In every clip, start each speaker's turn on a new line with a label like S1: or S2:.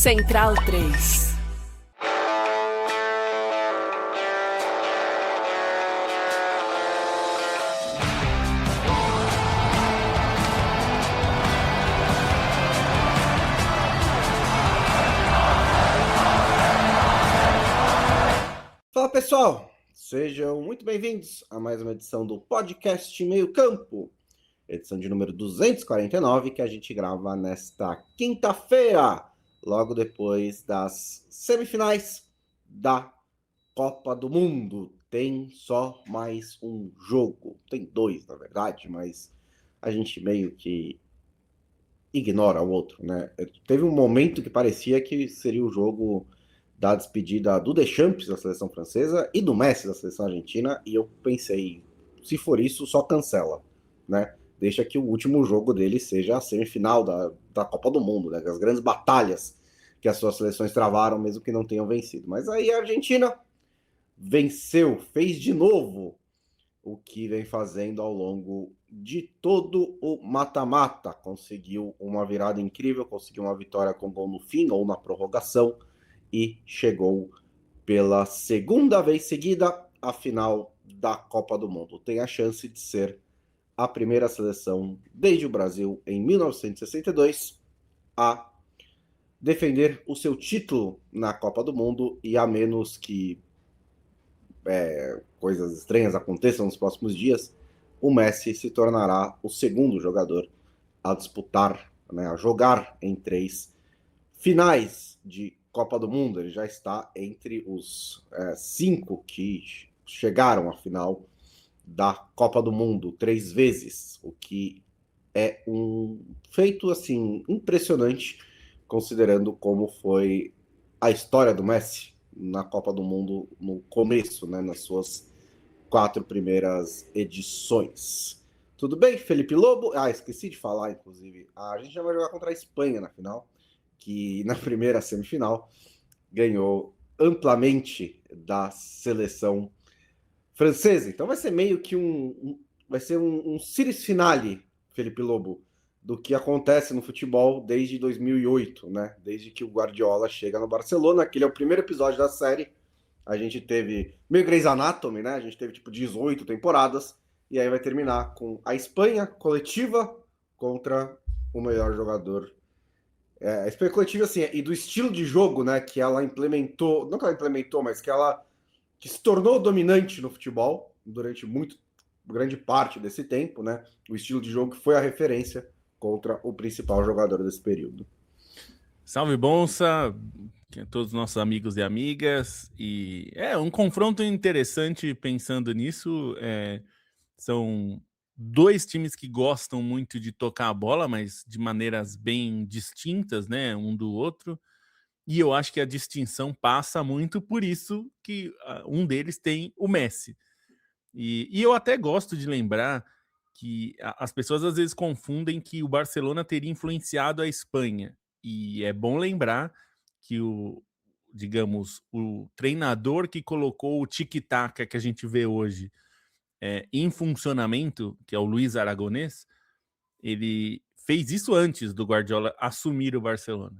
S1: Central 3.
S2: Fala pessoal, sejam muito bem-vindos a mais uma edição do podcast Meio Campo, edição de número 249, que a gente grava nesta quinta-feira, logo depois das semifinais da Copa do Mundo. Tem só mais um jogo, tem dois na verdade, mas a gente meio que ignora o outro, né? Teve um momento que parecia que seria o jogo da despedida do Deschamps da seleção francesa e do Messi da seleção argentina, e eu pensei, se for isso, só cancela, né? Deixa que o último jogo dele seja a semifinal da Copa do Mundo, né? Das grandes batalhas que as suas seleções travaram, mesmo que não tenham vencido. Mas aí a Argentina venceu, fez de novo o que vem fazendo ao longo de todo o mata-mata. Conseguiu uma virada incrível, conseguiu uma vitória com gol no fim ou na prorrogação e chegou pela segunda vez seguida à final da Copa do Mundo. Tem a chance de ser a primeira seleção desde o Brasil em 1962 a defender o seu título na Copa do Mundo, e a menos que coisas estranhas aconteçam nos próximos dias, o Messi se tornará o segundo jogador a disputar, né, a jogar em 3 finais de Copa do Mundo. Ele já está entre os 5 que chegaram à final da Copa do Mundo 3 vezes, o que é um feito assim impressionante, considerando como foi a história do Messi na Copa do Mundo no começo, né, nas suas 4 primeiras edições. Tudo bem, Felipe Lobo? Esqueci de falar, inclusive. A gente já vai jogar contra a Espanha na final, que na primeira semifinal ganhou amplamente da seleção francesa. Então vai ser meio que vai ser um series finale, Felipe Lobo, do que acontece no futebol desde 2008, né? Desde que o Guardiola chega no Barcelona. Aquele é o primeiro episódio da série. A gente teve meio Grey's Anatomy, né? A gente teve tipo 18 temporadas. E aí vai terminar com a Espanha coletiva contra o melhor jogador. A Espanha coletiva, assim, e do estilo de jogo, né? Que ela implementou, não que ela implementou, mas que se tornou dominante no futebol durante grande parte desse tempo, né? O estilo de jogo que foi a referência contra o principal jogador desse período.
S3: Salve, Bonsa, todos os nossos amigos e amigas. E é um confronto interessante pensando nisso. São dois times que gostam muito de tocar a bola, mas de maneiras bem distintas, né, um do outro. E eu acho que a distinção passa muito por isso que um deles tem o Messi. E eu até gosto de lembrar que as pessoas às vezes confundem que o Barcelona teria influenciado a Espanha. E é bom lembrar que digamos, o treinador que colocou o tic-tac que a gente vê hoje em funcionamento, que é o Luis Aragonés, ele fez isso antes do Guardiola assumir o Barcelona.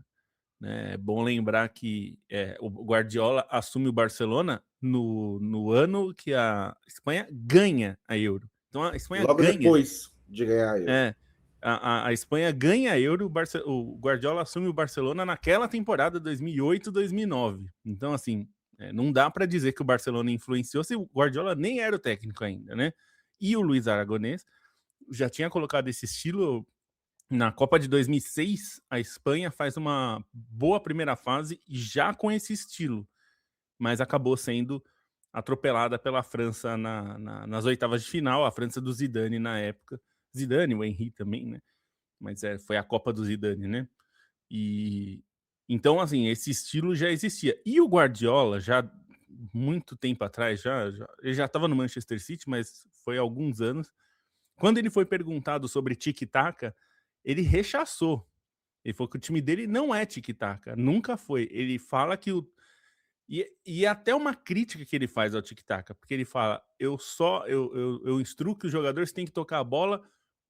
S3: Né? É bom lembrar que o Guardiola assume o Barcelona no ano que a Espanha ganha a Euro. Então a Espanha
S2: logo
S3: ganha.
S2: Depois de ganhar a Euro.
S3: A Espanha ganha a Euro, o Guardiola assume o Barcelona naquela temporada 2008-2009. Então, assim, não dá para dizer que o Barcelona influenciou se o Guardiola nem era o técnico ainda, né? E o Luis Aragonés já tinha colocado esse estilo. Na Copa de 2006, a Espanha faz uma boa primeira fase já com esse estilo, mas acabou sendo atropelada pela França nas oitavas de final, a França do Zidane na época. Zidane, o Henry também, né? Mas foi a Copa do Zidane, né? E então, assim, esse estilo já existia. E o Guardiola, já muito tempo atrás, ele já estava no Manchester City, mas foi há alguns anos. Quando ele foi perguntado sobre tic-tac, ele rechaçou. Ele falou que o time dele não é tic-tac, nunca foi. Ele fala que e até uma crítica que ele faz ao tic-tac, porque ele fala: eu instruo que os jogadores têm que tocar a bola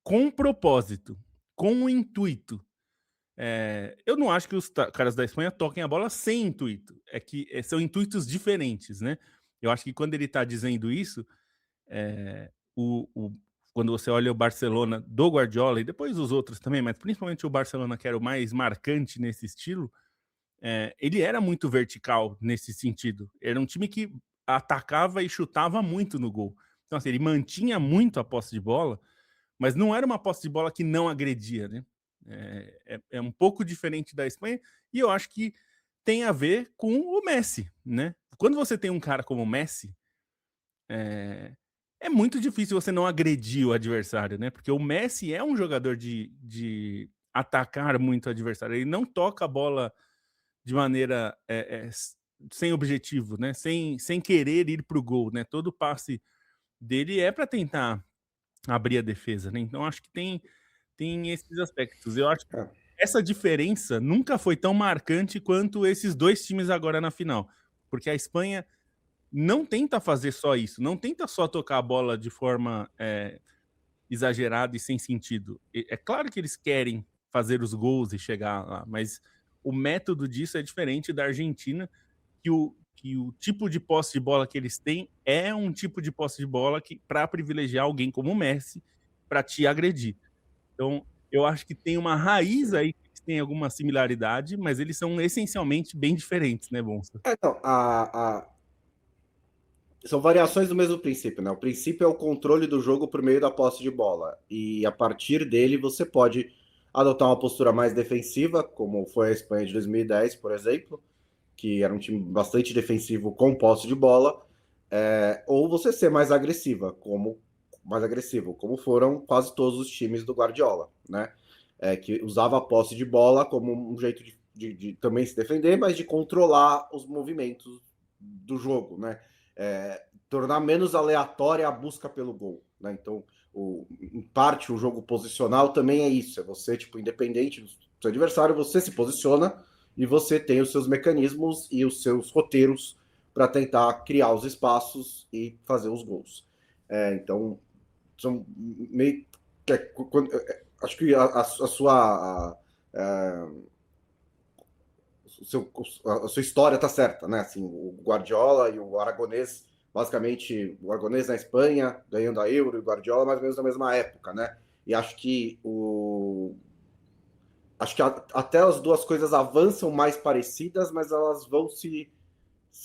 S3: com propósito, com um intuito. Eu não acho que os caras da Espanha toquem a bola sem intuito. É que são intuitos diferentes, né? Eu acho que quando ele está dizendo isso, quando você olha o Barcelona do Guardiola, e depois os outros também, mas principalmente o Barcelona, que era o mais marcante nesse estilo, ele era muito vertical nesse sentido. Era um time que atacava e chutava muito no gol. Então, assim, ele mantinha muito a posse de bola, mas não era uma posse de bola que não agredia, né? É um pouco diferente da Espanha, e eu acho que tem a ver com o Messi, né? Quando você tem um cara como o Messi, é muito difícil você não agredir o adversário, né? Porque o Messi é um jogador de atacar muito o adversário. Ele não toca a bola de maneira sem objetivo, né? Sem querer ir para o gol, né? Todo passe dele é para tentar abrir a defesa, né? Então acho que tem esses aspectos. Eu acho que essa diferença nunca foi tão marcante quanto esses dois times agora na final, porque a Espanha não tenta fazer só isso, não tenta só tocar a bola de forma exagerada e sem sentido. É claro que eles querem fazer os gols e chegar lá, mas o método disso é diferente da Argentina, que o tipo de posse de bola que eles têm é um tipo de posse de bola que para privilegiar alguém como o Messi para te agredir. Então, eu acho que tem uma raiz aí que tem alguma similaridade, mas eles são essencialmente bem diferentes, né, Bonsa?
S2: Então, são variações do mesmo princípio, né? O princípio é o controle do jogo por meio da posse de bola. E a partir dele você pode adotar uma postura mais defensiva, como foi a Espanha de 2010, por exemplo, que era um time bastante defensivo com posse de bola, ou você ser mais agressivo, como foram quase todos os times do Guardiola, né? Que usava a posse de bola como um jeito de também se defender, mas de controlar os movimentos do jogo, né? Tornar menos aleatória a busca pelo gol, né? Então, em parte, o jogo posicional também é isso, é você, tipo, independente do seu adversário, você se posiciona e você tem os seus mecanismos e os seus roteiros para tentar criar os espaços e fazer os gols. Então, são meio... acho que a sua... a sua história tá certa, né? Assim, o Guardiola e o Aragonês, basicamente, o Aragonês na Espanha, ganhando a Euro, e o Guardiola mais ou menos na mesma época, né? E acho que até as duas coisas avançam mais parecidas, mas elas vão se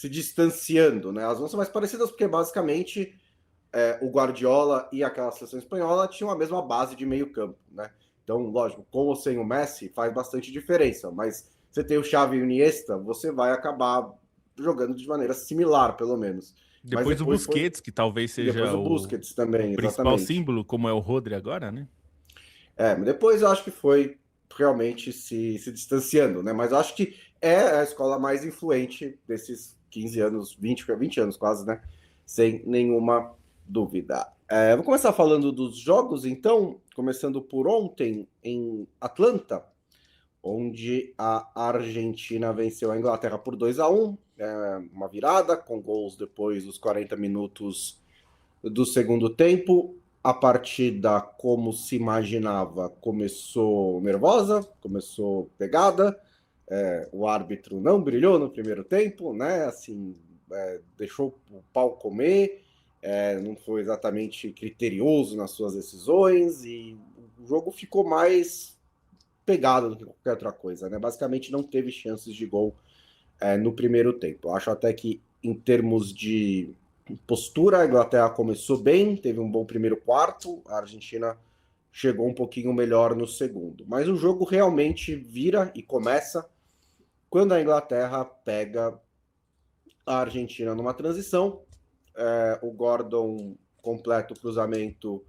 S2: distanciando, né? Elas vão ser mais parecidas porque, basicamente, o Guardiola e aquela seleção espanhola tinham a mesma base de meio campo, né? Então, lógico, com ou sem o Messi faz bastante diferença, mas você tem o Xavi e o Iniesta, você vai acabar jogando de maneira similar, pelo menos. Mas
S3: Depois o Busquets, que talvez seja
S2: depois o Busquets também,
S3: o principal
S2: exatamente.
S3: símbolo, como é o Rodri agora, né?
S2: Mas depois eu acho que foi realmente se distanciando, né? Mas eu acho que é a escola mais influente desses 15 anos, 20 anos quase, né? Sem nenhuma dúvida. Vou começar falando dos jogos, então, começando por ontem em Atlanta, onde a Argentina venceu a Inglaterra por 2-1, uma virada, com gols depois dos 40 minutos do segundo tempo. A partida, como se imaginava, começou nervosa, começou pegada. O árbitro não brilhou no primeiro tempo, né? Assim, deixou o pau comer, não foi exatamente criterioso nas suas decisões e o jogo ficou mais pegado do que qualquer outra coisa, né? Basicamente não teve chances de gol no primeiro tempo. Eu acho até que em termos de postura, a Inglaterra começou bem, teve um bom primeiro quarto, a Argentina chegou um pouquinho melhor no segundo. Mas o jogo realmente vira e começa quando a Inglaterra pega a Argentina numa transição. O Gordon completa o cruzamento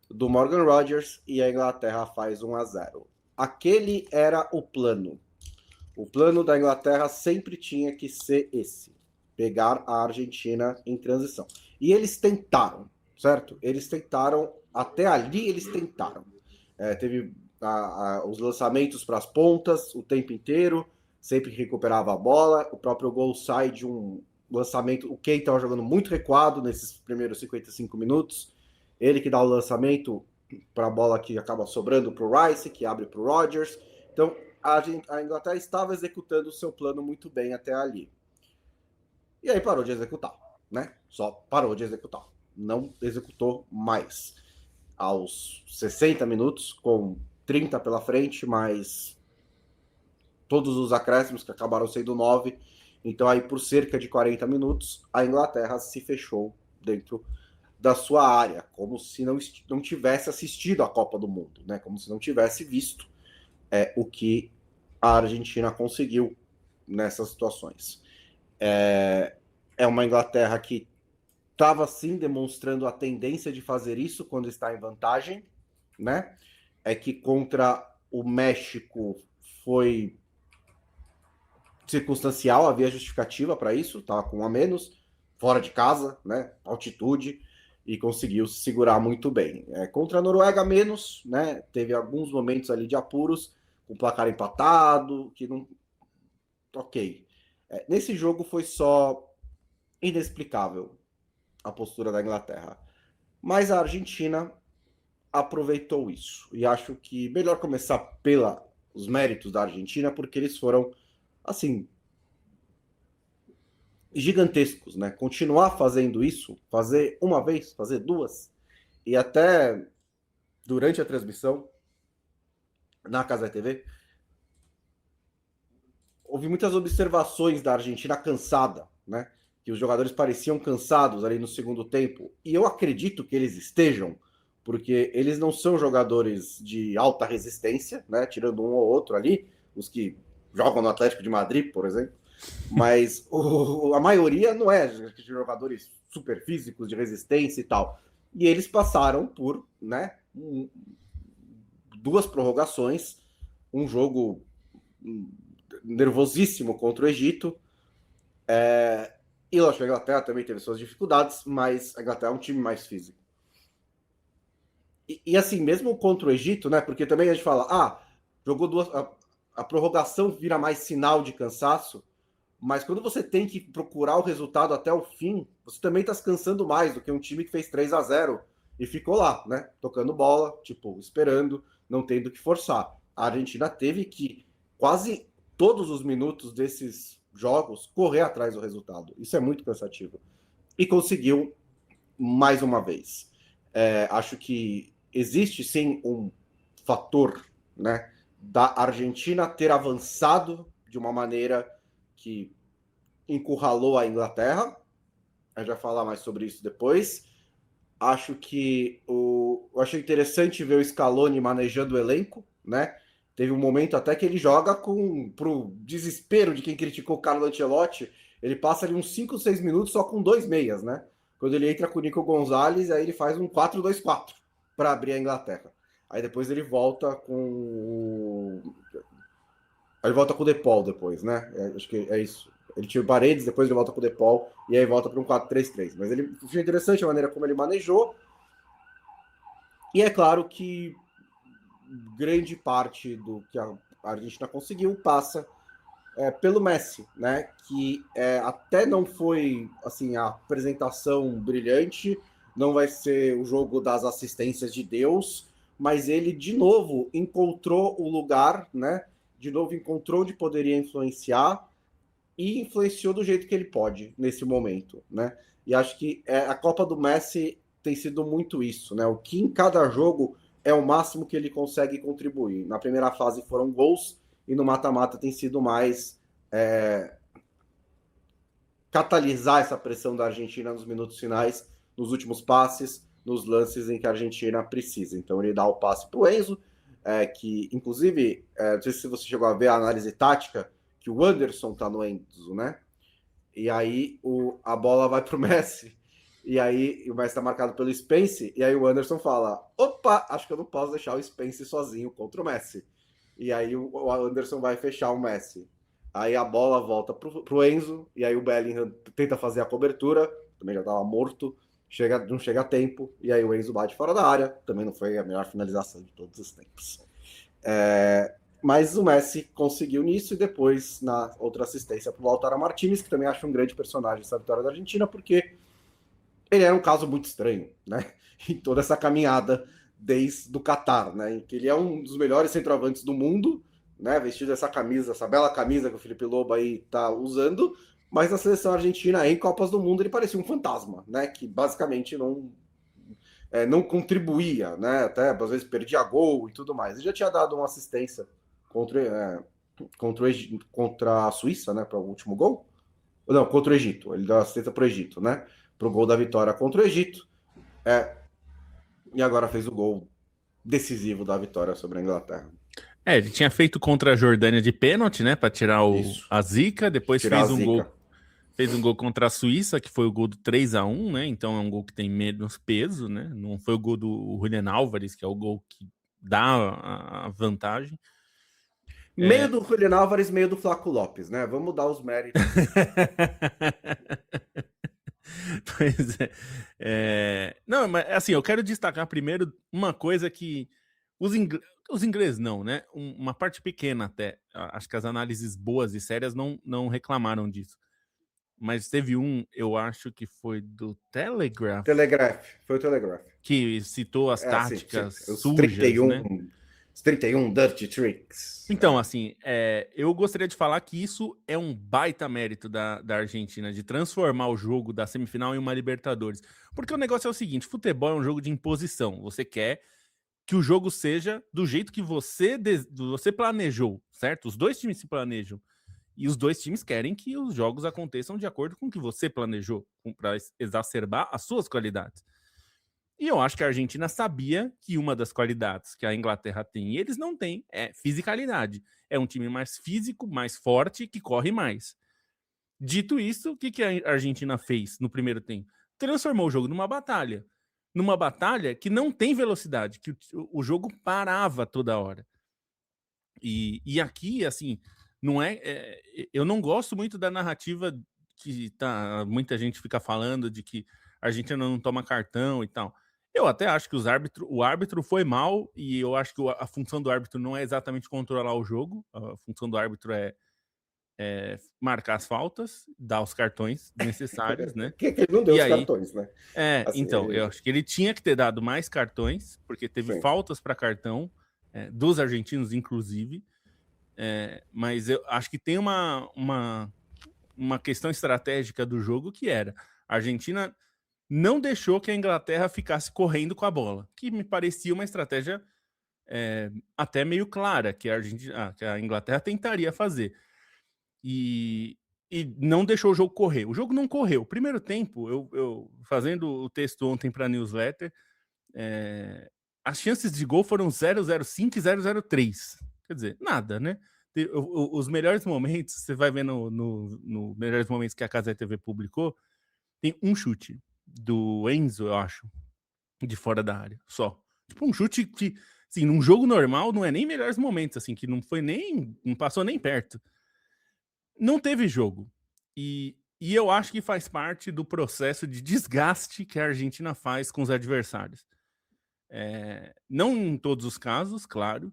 S2: do Morgan Rogers e a Inglaterra faz 1-0. Aquele era o plano. O plano da Inglaterra sempre tinha que ser esse: pegar a Argentina em transição. E eles tentaram, certo? Eles tentaram, até ali eles tentaram. Teve os lançamentos para as pontas o tempo inteiro, sempre que recuperava a bola. O próprio gol sai de um lançamento. O Kane estava jogando muito recuado nesses primeiros 55 minutos. Ele que dá o lançamento para a bola que acaba sobrando para o Rice, que abre para o Rodgers. Então, a Inglaterra estava executando o seu plano muito bem até ali. E aí parou de executar, né? Só parou de executar. Não executou mais. Aos 60 minutos, com 30 pela frente, mais todos os acréscimos, que acabaram sendo 9. Então, aí, por cerca de 40 minutos, a Inglaterra se fechou dentro da sua área, como se não tivesse assistido a Copa do Mundo, né? Como se não tivesse visto o que a Argentina conseguiu nessas situações. É uma Inglaterra que estava, sim, demonstrando a tendência de fazer isso quando está em vantagem, né? É que contra o México foi circunstancial, havia justificativa para isso, estava com um a menos, fora de casa, né? Altitude, e conseguiu se segurar muito bem. Contra a Noruega, menos, né? Teve alguns momentos ali de apuros, com o placar empatado, que não. Ok. Nesse jogo foi só inexplicável a postura da Inglaterra. Mas a Argentina aproveitou isso. E acho que melhor começar pelos méritos da Argentina, porque eles foram, assim, gigantescos, né? Continuar fazendo isso, fazer uma vez, fazer duas, e até durante a transmissão na Casa TV, houve muitas observações da Argentina cansada, né? Que os jogadores pareciam cansados ali no segundo tempo. E eu acredito que eles estejam, porque eles não são jogadores de alta resistência, né? Tirando um ou outro ali, os que jogam no Atlético de Madrid, por exemplo. Mas a maioria não é de jogadores super físicos, de resistência e tal. E eles passaram por, né, duas prorrogações, um jogo nervosíssimo contra o Egito. E lógico, a Inglaterra também teve suas dificuldades, mas a Inglaterra é um time mais físico. E assim, mesmo contra o Egito, né? Porque também a gente fala, jogou duas. A prorrogação vira mais sinal de cansaço, mas quando você tem que procurar o resultado até o fim, você também está se cansando mais do que um time que fez 3-0 e ficou lá, né? Tocando bola, tipo, esperando, não tendo que forçar. A Argentina teve que quase todos os minutos desses jogos correr atrás do resultado. Isso é muito cansativo. E conseguiu mais uma vez. Acho que existe sim um fator, né, da Argentina ter avançado de uma maneira que encurralou a Inglaterra. A gente vai falar mais sobre isso depois. Acho que eu achei interessante ver o Scaloni manejando o elenco, né? Teve um momento até que ele joga pro desespero de quem criticou o Carlo Ancelotti, ele passa ali uns 5, 6 minutos só com 2 meias, né? Quando ele entra com o Nico Gonzalez, aí ele faz um 4-2-4 para abrir a Inglaterra. Aí depois ele volta com Aí ele volta com o De Paul depois, né? Acho que é isso. Ele tira o Paredes, depois ele volta com o De Paul e aí volta para um 4-3-3. Mas ele achei interessante a maneira como ele manejou. E é claro que grande parte do que a Argentina conseguiu passa pelo Messi, né? Que até não foi assim a apresentação brilhante, não vai ser o jogo das assistências de Deus, mas ele de novo encontrou o lugar, né? De novo encontrou onde poderia influenciar e influenciou do jeito que ele pode nesse momento, né? E acho que a Copa do Messi tem sido muito isso, né? O que em cada jogo é o máximo que ele consegue contribuir. Na primeira fase foram gols e no mata-mata tem sido mais catalisar essa pressão da Argentina nos minutos finais, nos últimos passes, nos lances em que a Argentina precisa. Então ele dá o passe para o Enzo, que inclusive, não sei se você chegou a ver a análise tática, que o Anderson tá no Enzo, né? E aí a bola vai pro Messi. E aí o Messi tá marcado pelo Spence. E aí o Anderson fala: opa, acho que eu não posso deixar o Spence sozinho contra o Messi. E aí o Anderson vai fechar o Messi. Aí a bola volta pro Enzo. E aí o Bellingham tenta fazer a cobertura. Também já tava morto. Não chega a tempo. E aí o Enzo bate fora da área. Também não foi a melhor finalização de todos os tempos. Mas o Messi conseguiu nisso e depois na outra assistência para o Lautaro Martinez, que também acho um grande personagem essa vitória da Argentina, porque ele era um caso muito estranho, né? Em toda essa caminhada desde o Catar, né? Em que ele é um dos melhores centroavantes do mundo, né? Vestido essa camisa, essa bela camisa que o Felipe Lobo aí tá usando, mas na seleção argentina, em Copas do Mundo, ele parecia um fantasma, né? Que basicamente não contribuía, né? Até às vezes perdia gol e tudo mais. Ele já tinha dado uma assistência contra a Suíça, né? Para o último gol. Não, contra o Egito. Ele deu assistência para o Egito, né? Para o gol da vitória contra o Egito. E agora fez o gol decisivo da vitória sobre a Inglaterra.
S3: Ele tinha feito contra a Jordânia de pênalti, né? Para tirar a zica. Depois fez um gol. Fez um gol contra a Suíça, que foi o gol do 3-1, né? Então é um gol que tem menos peso, né? Não foi o gol do Julián Álvares, que é o gol que dá a vantagem.
S2: Meio do Julián Álvares, meio do Flaco Lopes, né? Vamos dar os méritos.
S3: Pois é. Não, mas assim, eu quero destacar primeiro uma coisa que os ingleses não, né? Uma parte pequena até. Acho que as análises boas e sérias não reclamaram disso. Mas teve eu acho que foi do Telegraph.
S2: Foi o Telegraph.
S3: Que citou as táticas
S2: os
S3: sujas,
S2: 31,
S3: né?
S2: Os 31 Dirty Tricks.
S3: Então, assim, eu gostaria de falar que isso é um baita mérito da Argentina, de transformar o jogo da semifinal em uma Libertadores. Porque o negócio é o seguinte, futebol é um jogo de imposição. Você quer que o jogo seja do jeito que você planejou, certo? Os dois times se planejam. E os dois times querem que os jogos aconteçam de acordo com o que você planejou, para exacerbar as suas qualidades. E eu acho que a Argentina sabia que uma das qualidades que a Inglaterra tem e eles não têm é fisicalidade. É um time mais físico, mais forte, que corre mais. Dito isso, o que a Argentina fez no primeiro tempo? Transformou o jogo numa batalha. Numa batalha que não tem velocidade, que o jogo parava toda hora. E aqui, assim, não eu não gosto muito da narrativa que muita gente fica falando de que a Argentina não toma cartão e tal. Eu até acho que o árbitro foi mal e eu acho que a função do árbitro não é exatamente controlar o jogo. A função do árbitro é marcar as faltas, dar os cartões necessários, né?
S2: Que ele não deu os cartões, né?
S3: Assim, então, eu acho que ele tinha que ter dado mais cartões, porque teve faltas para cartão, dos argentinos, inclusive. Mas eu acho que tem uma questão estratégica do jogo que era a Argentina não deixou que a Inglaterra ficasse correndo com a bola, que me parecia uma estratégia até meio clara que a Inglaterra tentaria fazer. E não deixou o jogo correr. O jogo não correu. Primeiro tempo, eu fazendo o texto ontem para a newsletter, as chances de gol foram 0,05 e 0,03. Quer dizer, nada, né? Os melhores momentos, você vai ver no melhores momentos que a Casa TV publicou, tem um chute do Enzo, eu acho, de fora da área, só. Tipo, um chute que, assim, num jogo normal, não é nem melhores momentos, assim, que não passou nem perto. Não teve jogo. E eu acho que faz parte do processo de desgaste que a Argentina faz com os adversários. Não em todos os casos, claro,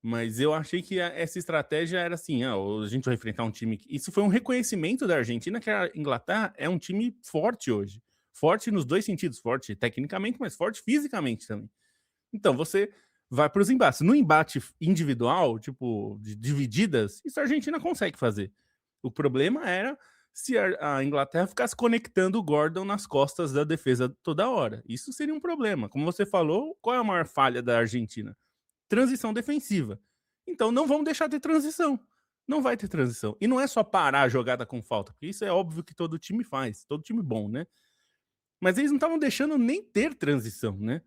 S3: mas eu achei que essa estratégia era assim, a gente vai enfrentar um time... Isso foi um reconhecimento da Argentina, que a Inglaterra é um time forte hoje. Forte nos dois sentidos, forte tecnicamente, mas forte fisicamente também. Então, você vai para os embates. No embate individual, tipo, de divididas, isso a Argentina consegue fazer. O problema era se a Inglaterra ficasse conectando o Gordon nas costas da defesa toda hora. Isso seria um problema. Como você falou, qual é a maior falha da Argentina? Transição defensiva. Então não vamos deixar ter transição. Não vai ter transição. E não é só parar a jogada com falta, porque isso é óbvio que todo time faz, todo time bom, né? Mas eles não estavam deixando nem ter transição, né?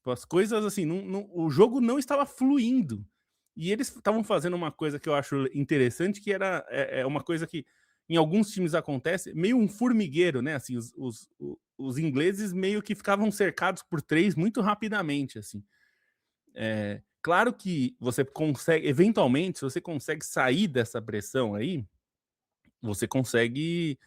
S3: As coisas assim, o jogo não estava fluindo. E eles estavam fazendo uma coisa que eu acho interessante, que era uma coisa que em alguns times acontece, meio um formigueiro, né? Assim, os ingleses meio que ficavam cercados por três muito rapidamente, assim. Claro que você consegue, eventualmente, se você consegue sair dessa pressão aí, você consegue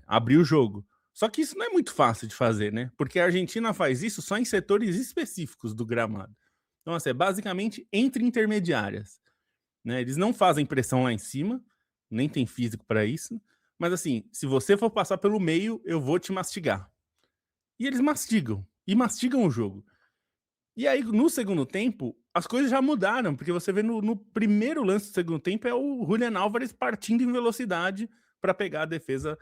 S3: abrir o jogo. Só que isso não é muito fácil de fazer, né? Porque a Argentina faz isso só em setores específicos do gramado. Então, assim, é basicamente entre intermediárias, né? Eles não fazem pressão lá em cima, nem tem físico para isso. Mas, assim, se você for passar pelo meio, eu vou te mastigar. E eles mastigam. E mastigam o jogo. E aí, no segundo tempo, as coisas já mudaram, porque você vê no primeiro lance do segundo tempo é o Julian Álvares partindo em velocidade para pegar a defesa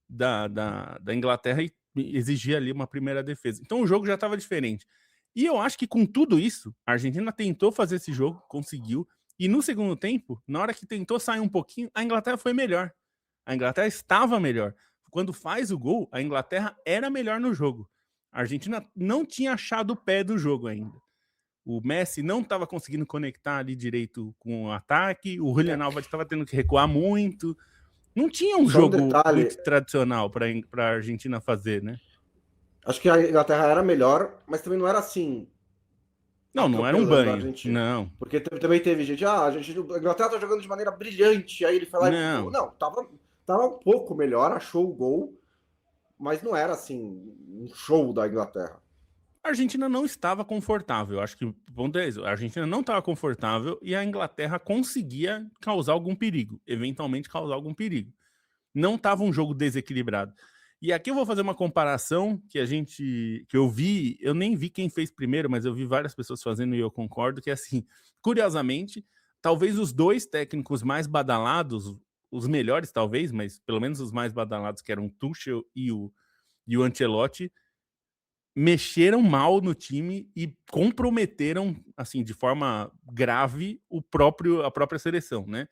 S3: da Inglaterra e exigir ali uma primeira defesa. Então o jogo já estava diferente. E eu acho que com tudo isso, a Argentina tentou fazer esse jogo, conseguiu, e no segundo tempo, na hora que tentou sair um pouquinho, a Inglaterra foi melhor. A Inglaterra estava melhor. Quando faz o gol, a Inglaterra era melhor no jogo. A Argentina não tinha achado o pé do jogo ainda. O Messi não estava conseguindo conectar ali direito com o ataque, o Julian Álvares estava tendo que recuar muito. Não tinha um
S2: Só um
S3: jogo
S2: detalhe,
S3: muito tradicional para a Argentina fazer, né?
S2: acho que a Inglaterra era melhor, mas também não era assim,
S3: Não era um
S2: atropelando a
S3: banho.
S2: Argentina.
S3: Não.
S2: Porque também teve gente, a Inglaterra tá jogando de maneira brilhante, aí ele foi lá e
S3: Não.
S2: não, tava um pouco melhor, achou o gol, mas não era assim um show da Inglaterra.
S3: A Argentina não estava confortável. Acho que o ponto é esse. A Argentina não estava confortável e a Inglaterra conseguia causar algum perigo, eventualmente causar algum perigo. Não estava um jogo desequilibrado. E aqui eu vou fazer uma comparação que eu vi, eu nem vi quem fez primeiro, mas eu vi várias pessoas fazendo e eu concordo que assim, curiosamente, talvez os dois técnicos mais badalados, os melhores talvez, mas pelo menos os mais badalados, que eram o Tuchel e o Ancelotti, mexeram mal no time e comprometeram, assim, de forma grave a própria seleção, né?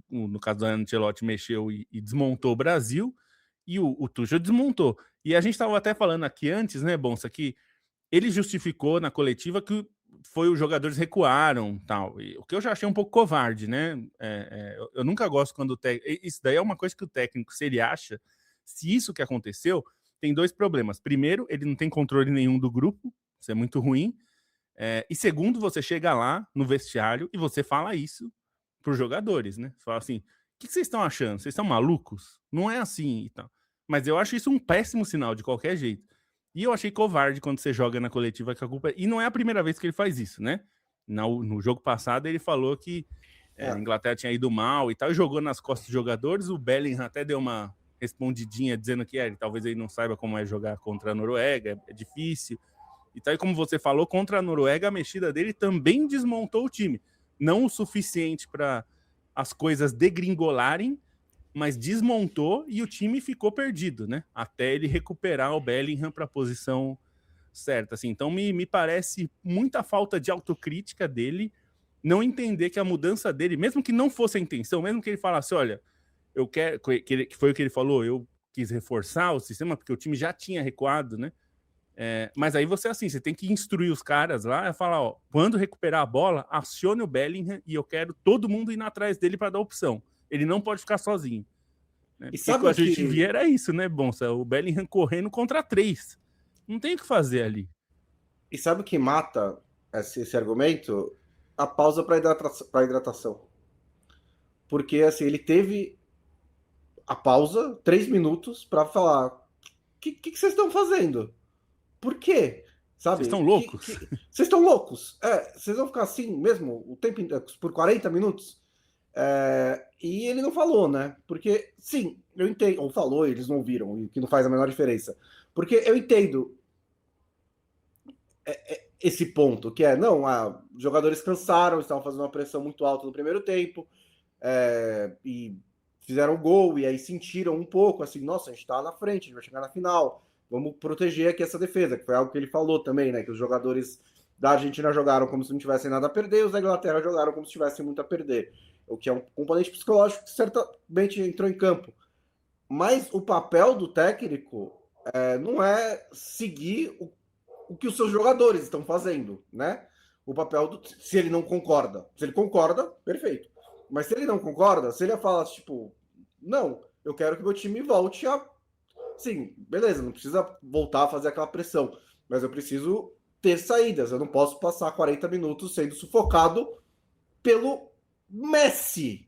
S3: No caso do Ancelotti mexeu e desmontou o Brasil, e o Tuchel desmontou. E a gente estava até falando aqui antes, né, Bonsa, que ele justificou na coletiva que foi os jogadores recuaram, tal. E, o que eu já achei um pouco covarde, né? Eu nunca gosto quando o técnico... Isso daí é uma coisa que o técnico, se ele acha, se isso que aconteceu, tem dois problemas. Primeiro, ele não tem controle nenhum do grupo, isso é muito ruim. E segundo, você chega lá no vestiário e você fala isso para os jogadores, né? Você fala assim, o que vocês estão achando? Vocês estão malucos? Não é assim e tal. Mas eu acho isso um péssimo sinal de qualquer jeito. E eu achei covarde quando você joga na coletiva que a culpa... E não é a primeira vez que ele faz isso, né? No jogo passado ele falou que a Inglaterra tinha ido mal e tal, e jogou nas costas dos jogadores. O Bellingham até deu uma respondidinha dizendo que talvez ele não saiba como é jogar contra a Noruega, é difícil. E tal, e como você falou, contra a Noruega, a mexida dele também desmontou o time. Não o suficiente para as coisas degringolarem, mas desmontou e o time ficou perdido, né? Até ele recuperar o Bellingham para a posição certa. Assim. Então, me parece muita falta de autocrítica dele, não entender que a mudança dele, mesmo que não fosse a intenção, mesmo que ele falasse, olha, eu quero, que foi o que ele falou, eu quis reforçar o sistema, porque o time já tinha recuado, né? Mas aí você, assim, você tem que instruir os caras lá, falar, ó, quando recuperar a bola, acione o Bellingham e eu quero todo mundo indo atrás dele para dar opção. Ele não pode ficar sozinho. Né? E sabe o que a gente via era isso, né, Bonsa? O Bellingham correndo contra 3. Não tem o que fazer ali.
S2: E sabe o que mata esse argumento? A pausa para hidratação. Porque, assim, ele teve a pausa, 3 minutos, para falar o que vocês estão fazendo? Por quê? Sabe?
S3: Vocês estão loucos?
S2: Vocês estão loucos? Vocês vão ficar assim mesmo o tempo por 40 minutos? E ele não falou, né? Porque, sim, eu entendo. Ou falou, eles não ouviram, o que não faz a menor diferença. Porque eu entendo esse ponto, que os jogadores cansaram, estavam fazendo uma pressão muito alta no primeiro tempo, e fizeram gol, e aí sentiram um pouco, assim, nossa, a gente tá na frente, a gente vai chegar na final, vamos proteger aqui essa defesa, que foi algo que ele falou também, né, que os jogadores da Argentina jogaram como se não tivessem nada a perder, e os da Inglaterra jogaram como se tivessem muito a perder, o que é um componente psicológico que certamente entrou em campo. Mas o papel do técnico não é seguir o que os seus jogadores estão fazendo, né? O papel se ele não concorda. Se ele concorda, perfeito. Mas se ele não concorda, se ele fala, tipo, não, eu quero que meu time volte a... Sim, beleza, não precisa voltar a fazer aquela pressão, mas eu preciso ter saídas. Eu não posso passar 40 minutos sendo sufocado pelo Messi.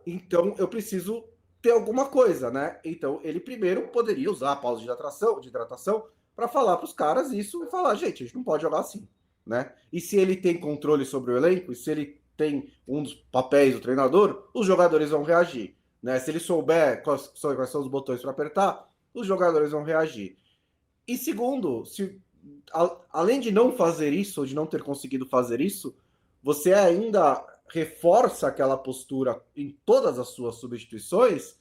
S2: Então, eu preciso ter alguma coisa, né? Então, ele primeiro poderia usar a pausa de hidratação para falar para os caras isso e falar, gente, a gente não pode jogar assim, né? E se ele tem controle sobre o elenco, e se ele tem um dos papéis do treinador, os jogadores vão reagir, né? Se ele souber quais são os botões para apertar, os jogadores vão reagir. E segundo, se além de não fazer isso, ou de não ter conseguido fazer isso, você ainda reforça aquela postura em todas as suas substituições,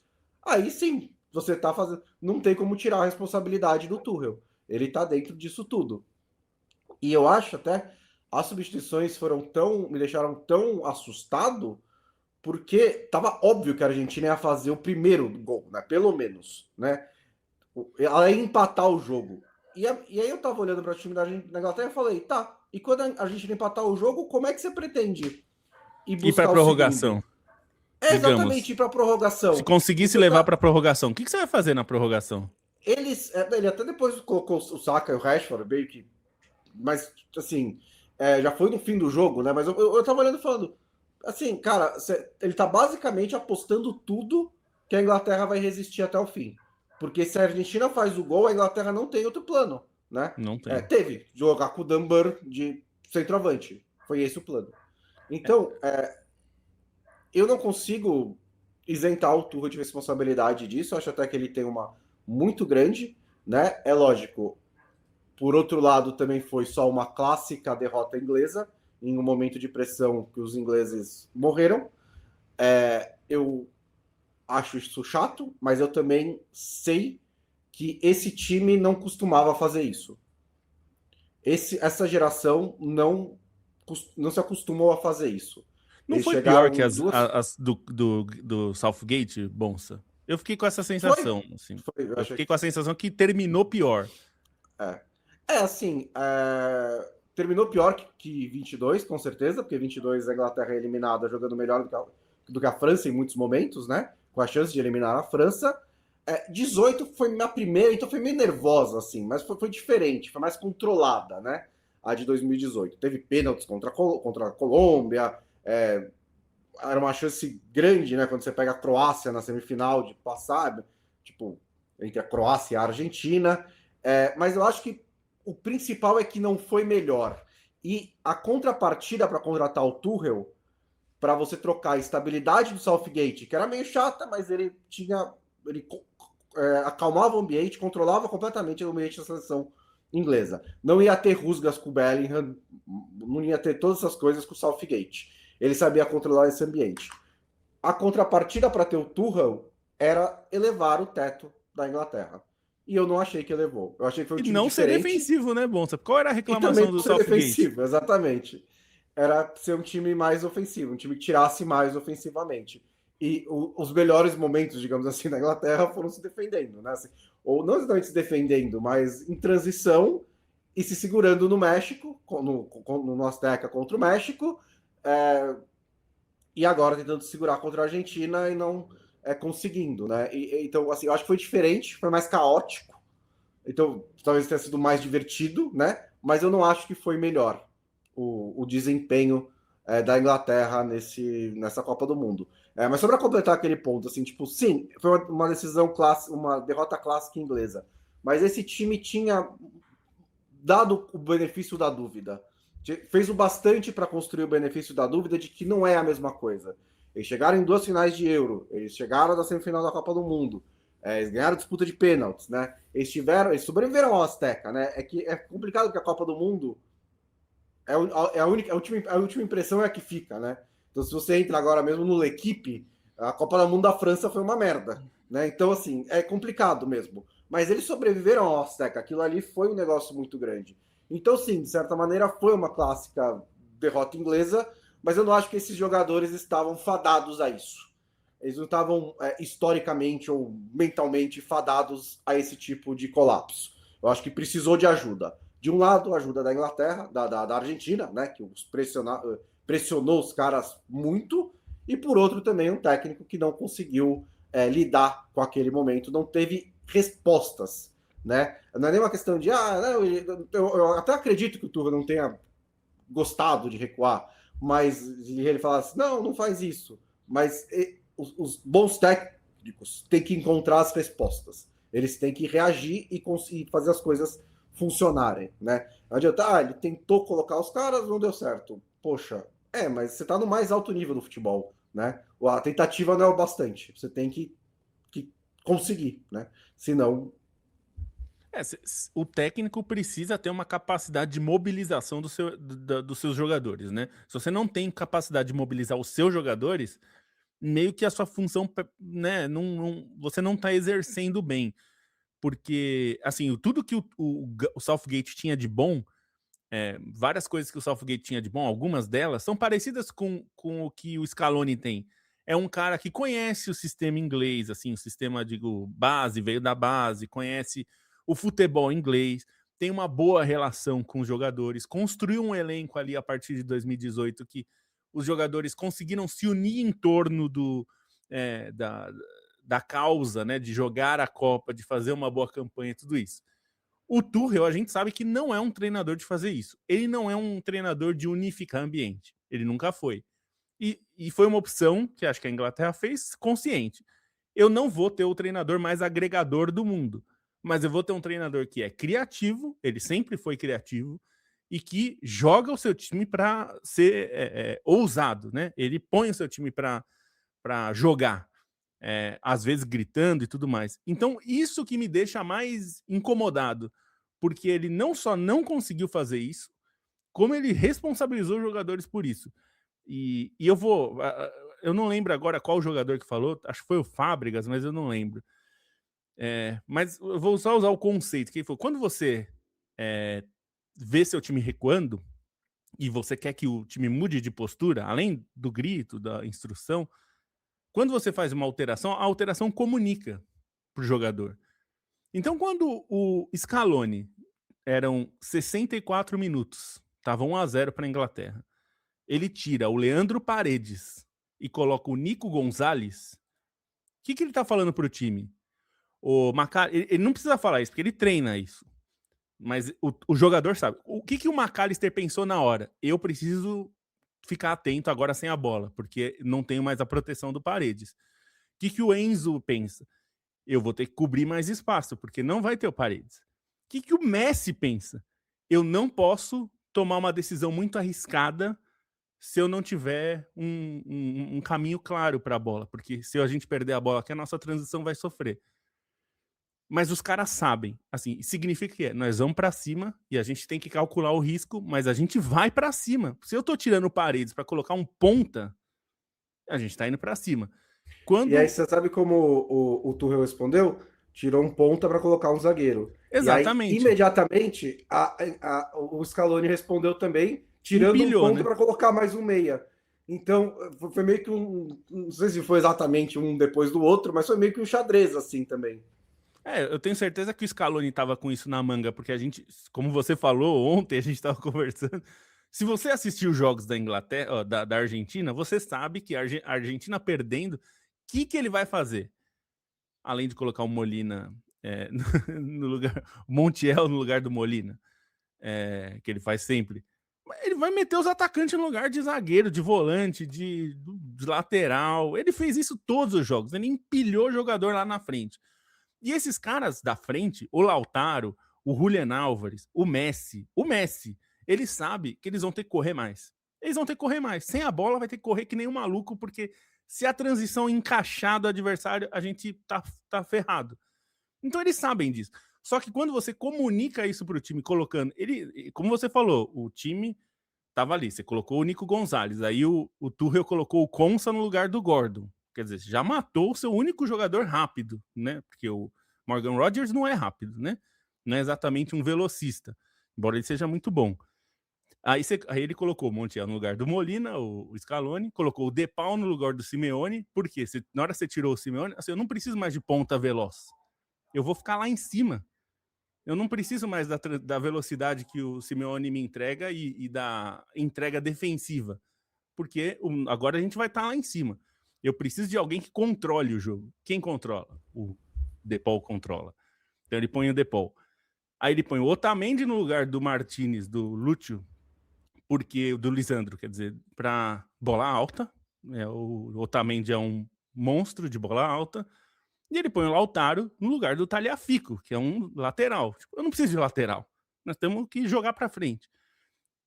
S2: aí sim, você tá fazendo. Não tem como tirar a responsabilidade do Tuchel. Ele tá dentro disso tudo. E eu acho até as substituições me deixaram tão assustado, porque tava óbvio que a Argentina ia fazer o primeiro gol, né? Pelo menos, né? Ela ia empatar o jogo. E aí eu tava olhando para o time da Inglaterra e falei, tá, e quando a Argentina empatar o jogo, como é que você pretende ir
S3: E para
S2: buscar o segundo?
S3: prorrogação, digamos.
S2: Exatamente, ir para
S3: Se
S2: prorrogação.
S3: conseguisse
S2: Então,
S3: levar para prorrogação, o que você vai fazer na prorrogação?
S2: ele até depois colocou o Saka e o Rashford, meio que. Mas, assim, já foi no fim do jogo, né? Mas eu tava olhando e falando, assim, cara, ele tá basicamente apostando tudo que a Inglaterra vai resistir até o fim. Porque se a Argentina faz o gol, a Inglaterra não tem outro plano, né?
S3: Não tem.
S2: Teve, jogar com o Dunbar de centroavante. Foi esse o plano. Então, eu não consigo isentar o Tuchel de responsabilidade disso. Eu acho até que ele tem uma muito grande, né? É lógico. Por outro lado, também foi só uma clássica derrota inglesa, em um momento de pressão que os ingleses morreram. Eu acho isso chato, mas eu também sei que esse time não costumava fazer isso. Essa geração não se acostumou a fazer isso.
S3: Não
S2: Eles
S3: foi pior
S2: chegaram
S3: que
S2: em
S3: as,
S2: duas.
S3: as do Southgate, Bonsa? Eu fiquei com essa
S2: Foi,
S3: sensação, assim.
S2: eu
S3: Eu
S2: achei
S3: fiquei
S2: que
S3: com a sensação que terminou pior.
S2: assim, terminou pior que 22, com certeza, porque 22 a Inglaterra é eliminada jogando melhor do que a França em muitos momentos, né? Com a chance de eliminar a França. 18 foi minha primeira, então foi meio nervosa, assim, mas foi diferente, foi mais controlada, né? A de 2018. Teve pênaltis contra a Colômbia, era uma chance grande, né? Quando você pega a Croácia na semifinal de passar, tipo, entre a Croácia e a Argentina. Mas eu acho que o principal é que não foi melhor. E a contrapartida para contratar o Tuchel, para você trocar a estabilidade do Southgate, que era meio chata, mas ele tinha. Ele acalmava o ambiente, controlava completamente o ambiente da seleção inglesa. Não ia ter rusgas com o Bellingham, não ia ter todas essas coisas com o Southgate. Ele sabia controlar esse ambiente. A contrapartida para ter o Tuchel era elevar o teto da Inglaterra. E eu não achei que elevou. Eu achei que foi um
S3: E
S2: time
S3: não ser
S2: diferente
S3: defensivo, né, Bonsa? Qual era a
S2: e também
S3: reclamação
S2: não
S3: do
S2: ser
S3: Southgate?
S2: defensivo, exatamente. Era ser um time mais ofensivo, um time que tirasse mais ofensivamente. E os melhores momentos, digamos assim, da Inglaterra foram se defendendo, né? Assim, ou não exatamente se defendendo, mas em transição e se segurando no México, no Azteca contra o México, e agora tentando segurar contra a Argentina e não conseguindo, né? Então, assim, eu acho que foi diferente, foi mais caótico, então talvez tenha sido mais divertido, né? Mas eu não acho que foi melhor o desempenho da Inglaterra nessa Copa do Mundo. Mas só para completar aquele ponto, assim, tipo, sim, foi uma decisão clássica, uma derrota clássica inglesa. Mas esse time tinha dado o benefício da dúvida. Fez o bastante para construir o benefício da dúvida de que não é a mesma coisa. Eles chegaram em 2 finais de Euro, eles chegaram da semifinal da Copa do Mundo, eles ganharam disputa de pênaltis, né? Eles sobreviveram ao Azteca, né? É que é complicado porque a Copa do Mundo a última impressão é a que fica, né? Então, se você entra agora mesmo no L'Equipe, a Copa do Mundo da França foi uma merda, né? Então, assim, é complicado mesmo. Mas eles sobreviveram ao Azteca, aquilo ali foi um negócio muito grande. Então, sim, de certa maneira, foi uma clássica derrota inglesa, mas eu não acho que esses jogadores estavam fadados a isso. Eles não estavam historicamente ou mentalmente fadados a esse tipo de colapso. Eu acho que precisou de ajuda. De um lado, a ajuda da Inglaterra, da Argentina, né, que pressionou os caras muito, e por outro também um técnico que não conseguiu lidar com aquele momento, não teve respostas, né? Não é nem uma questão de não, eu até acredito que o Tuchel não tenha gostado de recuar, mas ele fala assim, não faz isso. Mas os bons técnicos têm que encontrar as respostas. Eles têm que reagir e fazer as coisas funcionarem, né? Não adianta, ele tentou colocar os caras, não deu certo. Poxa, mas você tá no mais alto nível do futebol, né? A tentativa não é o bastante. Você tem que conseguir, né? Senão.
S3: O técnico precisa ter uma capacidade de mobilização dos seus jogadores, né? Se você não tem capacidade de mobilizar os seus jogadores, meio que a sua função, né, você não está exercendo bem. Porque, assim, tudo que o Southgate tinha de bom, várias coisas que o Southgate tinha de bom, algumas delas, são parecidas com o que o Scaloni tem. É um cara que conhece o sistema inglês, assim, o sistema, digo, base, veio da base, conhece o futebol inglês, tem uma boa relação com os jogadores, construiu um elenco ali a partir de 2018 que os jogadores conseguiram se unir em torno da causa, né, de jogar a Copa, de fazer uma boa campanha, tudo isso. O Tuchel, a gente sabe que não é um treinador de fazer isso. Ele não é um treinador de unificar ambiente. Ele nunca foi. E foi uma opção que acho que a Inglaterra fez consciente. Eu não vou ter o treinador mais agregador do mundo, mas eu vou ter um treinador que é criativo, ele sempre foi criativo, e que joga o seu time para ser ousado, né? Ele põe o seu time para jogar, às vezes gritando e tudo mais. Então, isso que me deixa mais incomodado, porque ele não só não conseguiu fazer isso, como ele responsabilizou os jogadores por isso. E eu não lembro agora qual jogador que falou, acho que foi o Fábregas, mas eu não lembro. Mas eu vou só usar o conceito, que ele falou, quando você vê seu time recuando, e você quer que o time mude de postura, além do grito, da instrução, quando você faz uma alteração, a alteração comunica para o jogador. Então, quando o Scaloni eram 64 minutos, estava 1-0 para a Inglaterra, ele tira o Leandro Paredes e coloca o Nico Gonzalez, o que ele está falando para o time? Ele não precisa falar isso, porque ele treina isso. Mas o jogador sabe. O que o McAllister pensou na hora? Eu preciso ficar atento agora sem a bola, porque não tenho mais a proteção do Paredes. O que o Enzo pensa? Eu vou ter que cobrir mais espaço, porque não vai ter o Paredes. O que o Messi pensa? Eu não posso tomar uma decisão muito arriscada se eu não tiver um caminho claro para a bola, porque se a gente perder a bola aqui, a nossa transição vai sofrer. Mas os caras sabem, assim, significa que nós vamos para cima e a gente tem que calcular o risco, mas a gente vai para cima. Se eu tô tirando Paredes para colocar um ponta, a gente tá indo para cima.
S2: E aí você sabe como o Tuchel respondeu? Tirou um ponta para colocar um zagueiro.
S3: Exatamente.
S2: E aí, imediatamente, o Scaloni respondeu também, tirando
S3: Empilhou,
S2: um ponta,
S3: né?
S2: para colocar mais um meia. Então, foi meio que não sei se foi exatamente um depois do outro, mas foi meio que um xadrez assim também.
S3: Eu tenho certeza que o Scaloni estava com isso na manga, porque a gente, como você falou ontem, a gente estava conversando. Se você assistiu os jogos da Inglaterra, da Argentina, você sabe que a Argentina perdendo, o que ele vai fazer? Além de colocar o Molina no lugar, o Montiel no lugar do Molina, que ele faz sempre. Ele vai meter os atacantes no lugar de zagueiro, de volante, de lateral. Ele fez isso todos os jogos. Ele empilhou o jogador lá na frente. E esses caras da frente, o Lautaro, o Julian Álvares, o Messi, ele sabe que eles vão ter que correr mais. Eles vão ter que correr mais. Sem a bola vai ter que correr que nem um maluco, porque se a transição encaixar do adversário, a gente tá ferrado. Então eles sabem disso. Só que quando você comunica isso pro time, colocando... como você falou, o time tava ali. Você colocou o Nico Gonzalez. Aí o Tuchel colocou o Konsa no lugar do Gordon. Quer dizer, já matou o seu único jogador rápido, né? Porque o Morgan Rodgers não é rápido, né? Não é exatamente um velocista, embora ele seja muito bom. Aí ele colocou o Montiel no lugar do Molina, o Scaloni, colocou o Depay no lugar do Simeone, porque na hora que você tirou o Simeone, assim, eu não preciso mais de ponta veloz. Eu vou ficar lá em cima. Eu não preciso mais da velocidade que o Simeone me entrega e da entrega defensiva, porque agora a gente vai estar lá em cima. Eu preciso de alguém que controle o jogo. Quem controla? O Depay controla. Então ele põe o Depay. Aí ele põe o Otamendi no lugar do Martinez, do Lúcio, porque do Lisandro, quer dizer, para bola alta. O Otamendi é um monstro de bola alta. E ele põe o Lautaro no lugar do Tagliafico, que é um lateral. Tipo, eu não preciso de lateral. Nós temos que jogar para frente.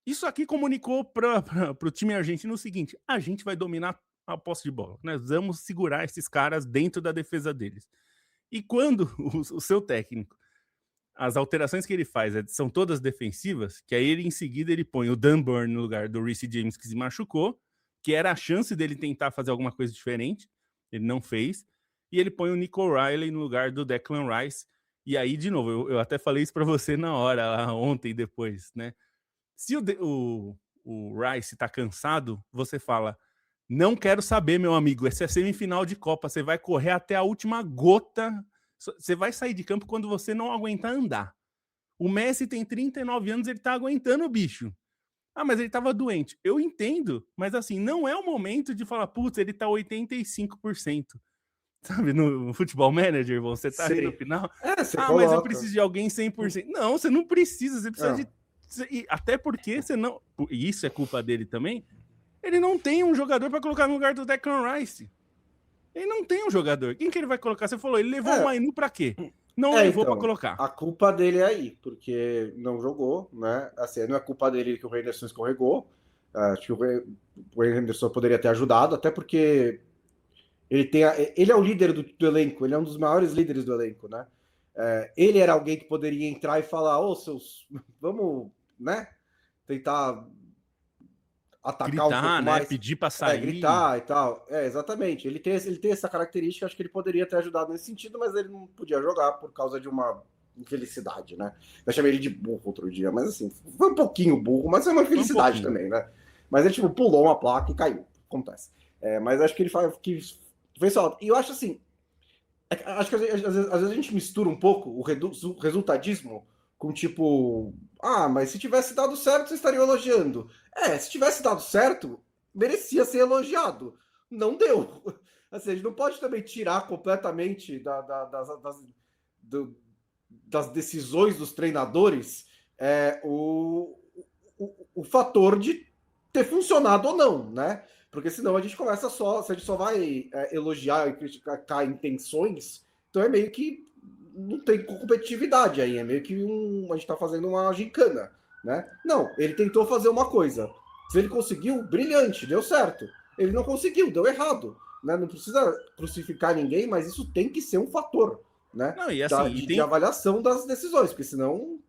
S3: Isso aqui comunicou para o time argentino o seguinte: a gente vai dominar a posse de bola. Nós vamos segurar esses caras dentro da defesa deles. E quando o seu técnico as alterações que ele faz são todas defensivas, que aí em seguida ele põe o Dan Burn no lugar do Reece James, que se machucou, que era a chance dele tentar fazer alguma coisa diferente, ele não fez, e ele põe o Nico Riley no lugar do Declan Rice, e aí, de novo, eu até falei isso para você na hora, lá, ontem, depois, né? Se o Rice tá cansado, você fala, não quero saber, meu amigo, essa é semifinal de Copa, você vai correr até a última gota, você vai sair de campo quando você não aguentar andar. O Messi tem 39 anos, ele tá aguentando o bicho. Ah, mas ele tava doente. Eu entendo, mas assim, não é o momento de falar, putz, ele tá 85%. Sabe, no Futebol Manager, você tá ali no final.
S2: Você
S3: coloca. Mas eu preciso de alguém 100%. Não, você não precisa, você precisa de... Até porque você não... E isso é culpa dele também. Ele não tem um jogador para colocar no lugar do Declan Rice. Ele não tem um jogador. Quem que ele vai colocar? Você falou, ele levou o Mainu para quê? Não levou então, para colocar.
S2: A culpa dele é aí, porque não jogou, né? Assim, não é culpa dele que o Henderson escorregou. Acho que o Henderson poderia ter ajudado, até porque ele é o líder do elenco, ele é um dos maiores líderes do elenco, né? Ele era alguém que poderia entrar e falar, seus, vamos, né? Tentar atacar
S3: gritar,
S2: um pouco
S3: né?
S2: mais.
S3: Pedir para sair.
S2: Gritar e tal. Exatamente. Ele tem essa característica, acho que ele poderia ter ajudado nesse sentido, mas ele não podia jogar por causa de uma infelicidade, né? Eu chamei ele de burro outro dia, mas assim, foi um pouquinho burro, mas é uma infelicidade também, né? Mas ele, tipo, pulou uma placa e caiu. Acontece. Mas acho que ele fez só. E eu acho assim, acho que às vezes a gente mistura um pouco o resultadismo com tipo, mas se tivesse dado certo, você estaria elogiando. Se tivesse dado certo, merecia ser elogiado. Não deu. Assim, a gente não pode também tirar completamente das decisões dos treinadores o fator de ter funcionado ou não, né? Porque senão a gente começa se a gente só vai elogiar e criticar intenções, então é meio que não tem competitividade aí, é meio que a gente tá fazendo uma gincana, né? Não, ele tentou fazer uma coisa. Se ele conseguiu, brilhante, deu certo. Ele não conseguiu, deu errado, né? Não precisa crucificar ninguém, mas isso tem que ser um fator, né?
S3: Não, e assim,
S2: de avaliação das decisões, porque senão...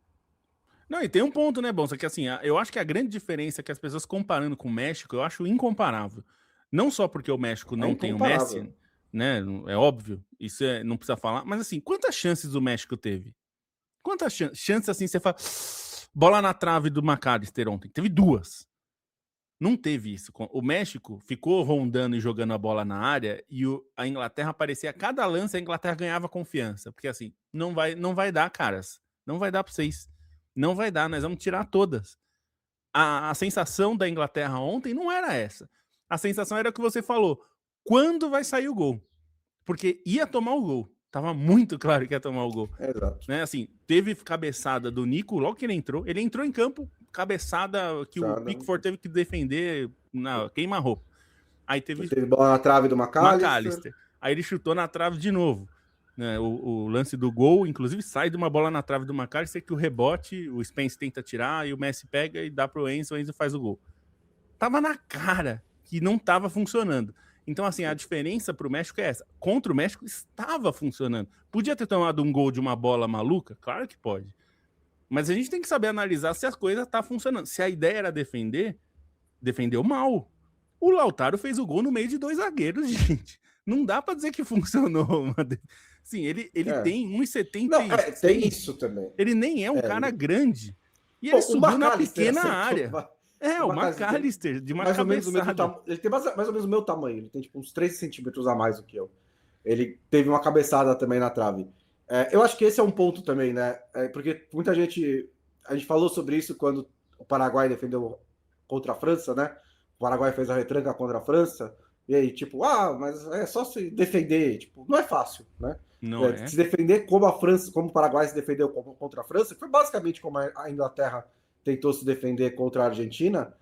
S3: Não, e tem um ponto, né, Bonsa, que assim, eu acho que a grande diferença é que as pessoas comparando com o México, eu acho incomparável. Não só porque o México não tem o Messi, né, é óbvio, isso não precisa falar, mas assim, quantas chances o México teve? Quantas chances assim você fala, bola na trave do McAllister ontem? Teve 2. Não teve isso. O México ficou rondando e jogando a bola na área e a Inglaterra aparecia a cada lance, a Inglaterra ganhava confiança, porque assim, não vai dar, caras. Não vai dar para vocês. Não vai dar, nós vamos tirar todas. A sensação da Inglaterra ontem não era essa. A sensação era o que você falou. Quando vai sair o gol? Porque ia tomar o gol. Tava muito claro que ia tomar o gol.
S2: Exato.
S3: Né? Assim, teve cabeçada do Nico logo que ele entrou em campo, cabeçada que o Pickford teve que defender na queima-roupa. Aí teve
S2: bola na trave do McAllister.
S3: Aí ele chutou na trave de novo. Né? O lance do gol, inclusive, sai de uma bola na trave do McAllister que o rebote, o Spence tenta tirar e o Messi pega e dá pro Enzo faz o gol. Tava na cara que não tava funcionando. Então, assim, a diferença pro México é essa. Contra o México estava funcionando. Podia ter tomado um gol de uma bola maluca? Claro que pode. Mas a gente tem que saber analisar se as coisas tá funcionando. Se a ideia era defender, defendeu mal. O Lautaro fez o gol no meio de 2 zagueiros, gente. Não dá para dizer que funcionou. Sim, ele tem 1,70.
S2: Não, tem isso também.
S3: Ele nem é um cara grande. E ele subiu na pequena área. O McAllister, de uma cabeçada.
S2: Ele tem mais ou menos o meu tamanho. Ele tem tipo uns 3 centímetros a mais do que eu. Ele teve uma cabeçada também na trave. Eu acho que esse é um ponto também, né? Porque muita gente... A gente falou sobre isso quando o Paraguai defendeu contra a França, né? O Paraguai fez a retranca contra a França. E aí, tipo, mas é só se defender. Tipo, não é fácil, né? Se defender como o Paraguai se defendeu contra a França, que foi basicamente como a Inglaterra tentou se defender contra a Argentina.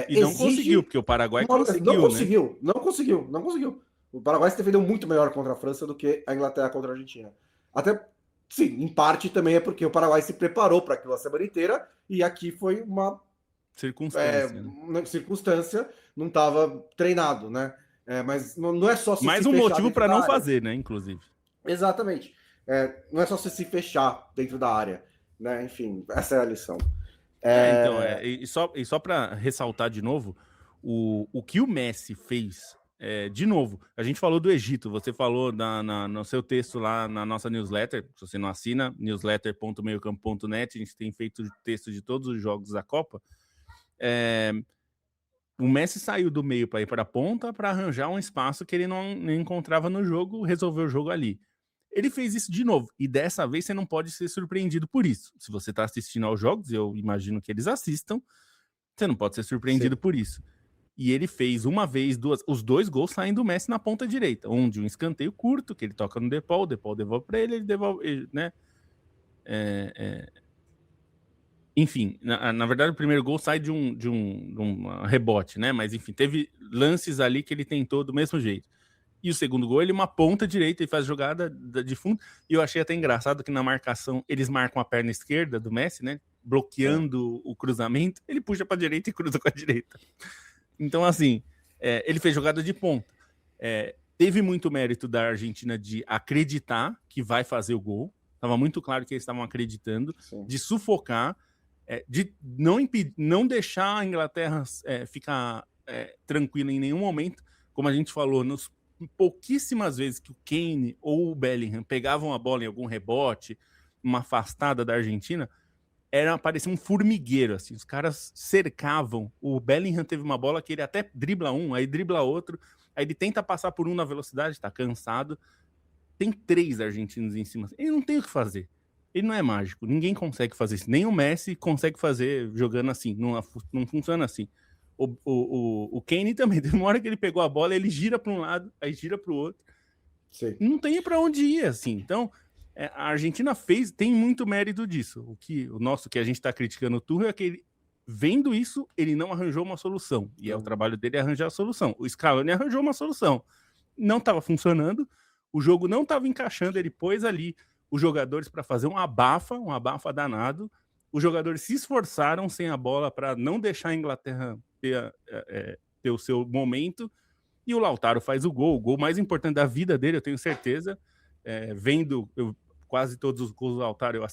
S3: E não conseguiu, porque o Paraguai conseguiu.
S2: Não conseguiu. O Paraguai se defendeu muito melhor contra a França do que a Inglaterra contra a Argentina. Até, sim, em parte também é porque o Paraguai se preparou para aquilo a semana inteira e aqui foi uma circunstância, não estava treinado, né? Mas não é só se
S3: mais um motivo para não fazer, né? Inclusive.
S2: Exatamente. Não é só você se fechar dentro da área. né? Enfim, essa é a lição.
S3: E só para ressaltar de novo, o que o Messi fez, de novo, a gente falou do Egito, você falou no seu texto lá na nossa newsletter, se você não assina, newsletter.meiocampo.net, a gente tem feito texto de todos os jogos da Copa. O Messi saiu do meio para ir para a ponta para arranjar um espaço que ele não encontrava no jogo, resolveu o jogo ali. Ele fez isso de novo, e dessa vez você não pode ser surpreendido por isso. Se você está assistindo aos jogos, eu imagino que eles assistam, você não pode ser surpreendido por isso. E ele fez uma vez, duas, os 2 gols saem do Messi na ponta direita, um de um escanteio curto, que ele toca no De Paul, o De Paul devolve para ele devolve, né? Enfim, na verdade o primeiro gol sai de um rebote, né? Mas enfim, teve lances ali que ele tentou do mesmo jeito. E o segundo gol, ele uma ponta direita e faz jogada de fundo. E eu achei até engraçado que na marcação eles marcam a perna esquerda do Messi, né? Bloqueando o cruzamento. Ele puxa para a direita e cruza com a direita. Então, assim, ele fez jogada de ponta. Teve muito mérito da Argentina de acreditar que vai fazer o gol. Estava muito claro que eles estavam acreditando. Sim. De sufocar, de não deixar a Inglaterra ficar tranquila em nenhum momento. Como a gente falou, nos pouquíssimas vezes que o Kane ou o Bellingham pegavam a bola em algum rebote, uma afastada da Argentina, parecia um formigueiro, assim, os caras cercavam. O Bellingham teve uma bola que ele até dribla um, aí dribla outro, aí ele tenta passar por um na velocidade, tá cansado, tem 3 argentinos em cima, ele não tem o que fazer, ele não é mágico, ninguém consegue fazer isso, nem o Messi consegue fazer jogando assim, não funciona assim. O Kane também, tem uma hora que ele pegou a bola, ele gira para um lado, aí gira para o outro. Sim. Não tem para onde ir, assim. Então, a Argentina tem muito mérito disso. O nosso que a gente está criticando o Tuchel é que ele, vendo isso, ele não arranjou uma solução. E o trabalho dele é arranjar a solução. O Scaloni arranjou uma solução. Não estava funcionando, o jogo não estava encaixando, ele pôs ali os jogadores para fazer um abafa danado. Os jogadores se esforçaram sem a bola para não deixar a Inglaterra ter o seu momento, e o Lautaro faz o gol mais importante da vida dele, eu tenho certeza. Vendo quase todos os gols do Lautaro, eu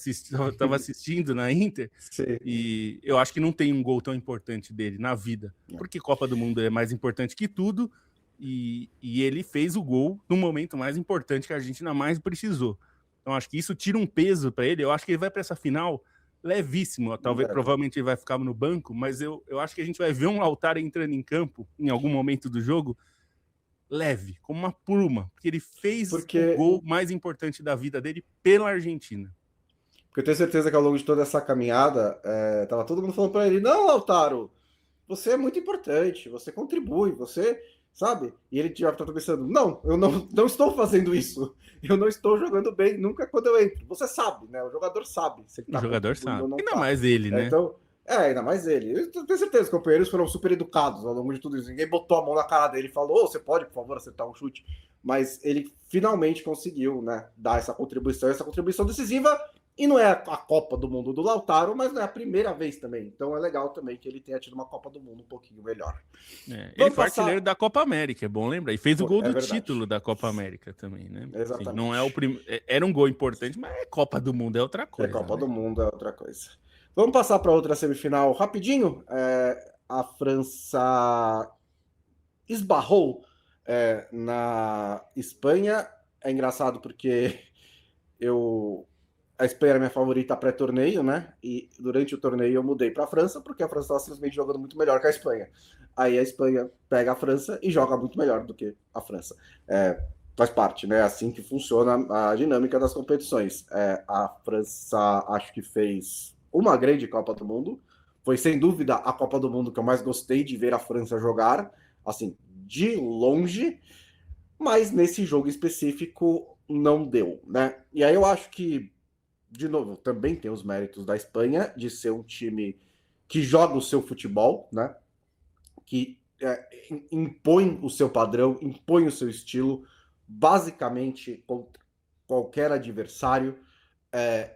S3: estava assistindo na Inter. Sim. E eu acho que não tem um gol tão importante dele na vida, porque Copa do Mundo é mais importante que tudo, e ele fez o gol no momento mais importante que a Argentina mais precisou. Então acho que isso tira um peso para ele. Eu acho que ele vai para essa final levíssimo, provavelmente ele vai ficar no banco, mas eu acho que a gente vai ver um Lautaro entrando em campo em algum momento do jogo leve, como uma pluma, porque ele fez o gol mais importante da vida dele pela Argentina.
S2: Porque eu tenho certeza que ao longo de toda essa caminhada, tava todo mundo falando para ele, não, Lautaro, você é muito importante, você contribui, você... sabe? E ele já tá pensando, não, eu não estou fazendo isso. Eu não estou jogando bem nunca quando eu entro. Você sabe, né? O jogador sabe. Se ele tá,
S3: o jogador sabe. Ainda mais ele, né?
S2: Então, ainda mais ele. Eu tenho certeza que os companheiros foram super educados ao longo de tudo isso. Ninguém botou a mão na cara dele e falou, você pode, por favor, acertar um chute. Mas ele finalmente conseguiu, né, dar essa contribuição decisiva. E não é a Copa do Mundo do Lautaro, mas não é a primeira vez também. Então é legal também que ele tenha tido uma Copa do Mundo um pouquinho melhor.
S3: Ele foi artilheiro da Copa América, é bom lembrar. E fez o gol do título da Copa América também, né?
S2: Exatamente.
S3: Assim, não é era um gol importante, mas Copa do Mundo é outra coisa.
S2: Copa do Mundo é outra coisa. Vamos passar para outra semifinal rapidinho. A França esbarrou na Espanha. É engraçado porque a Espanha era minha favorita pré-torneio, né? E durante o torneio eu mudei para a França, porque a França estava simplesmente jogando muito melhor que a Espanha. Aí a Espanha pega a França e joga muito melhor do que a França. Faz parte, né? Assim que funciona a dinâmica das competições. A França, acho que fez uma grande Copa do Mundo. Foi, sem dúvida, a Copa do Mundo que eu mais gostei de ver a França jogar, assim, de longe. Mas nesse jogo específico não deu, né? E aí eu acho que, de novo, também tem os méritos da Espanha de ser um time que joga o seu futebol, né? Que impõe o seu padrão, impõe o seu estilo, basicamente contra qualquer adversário.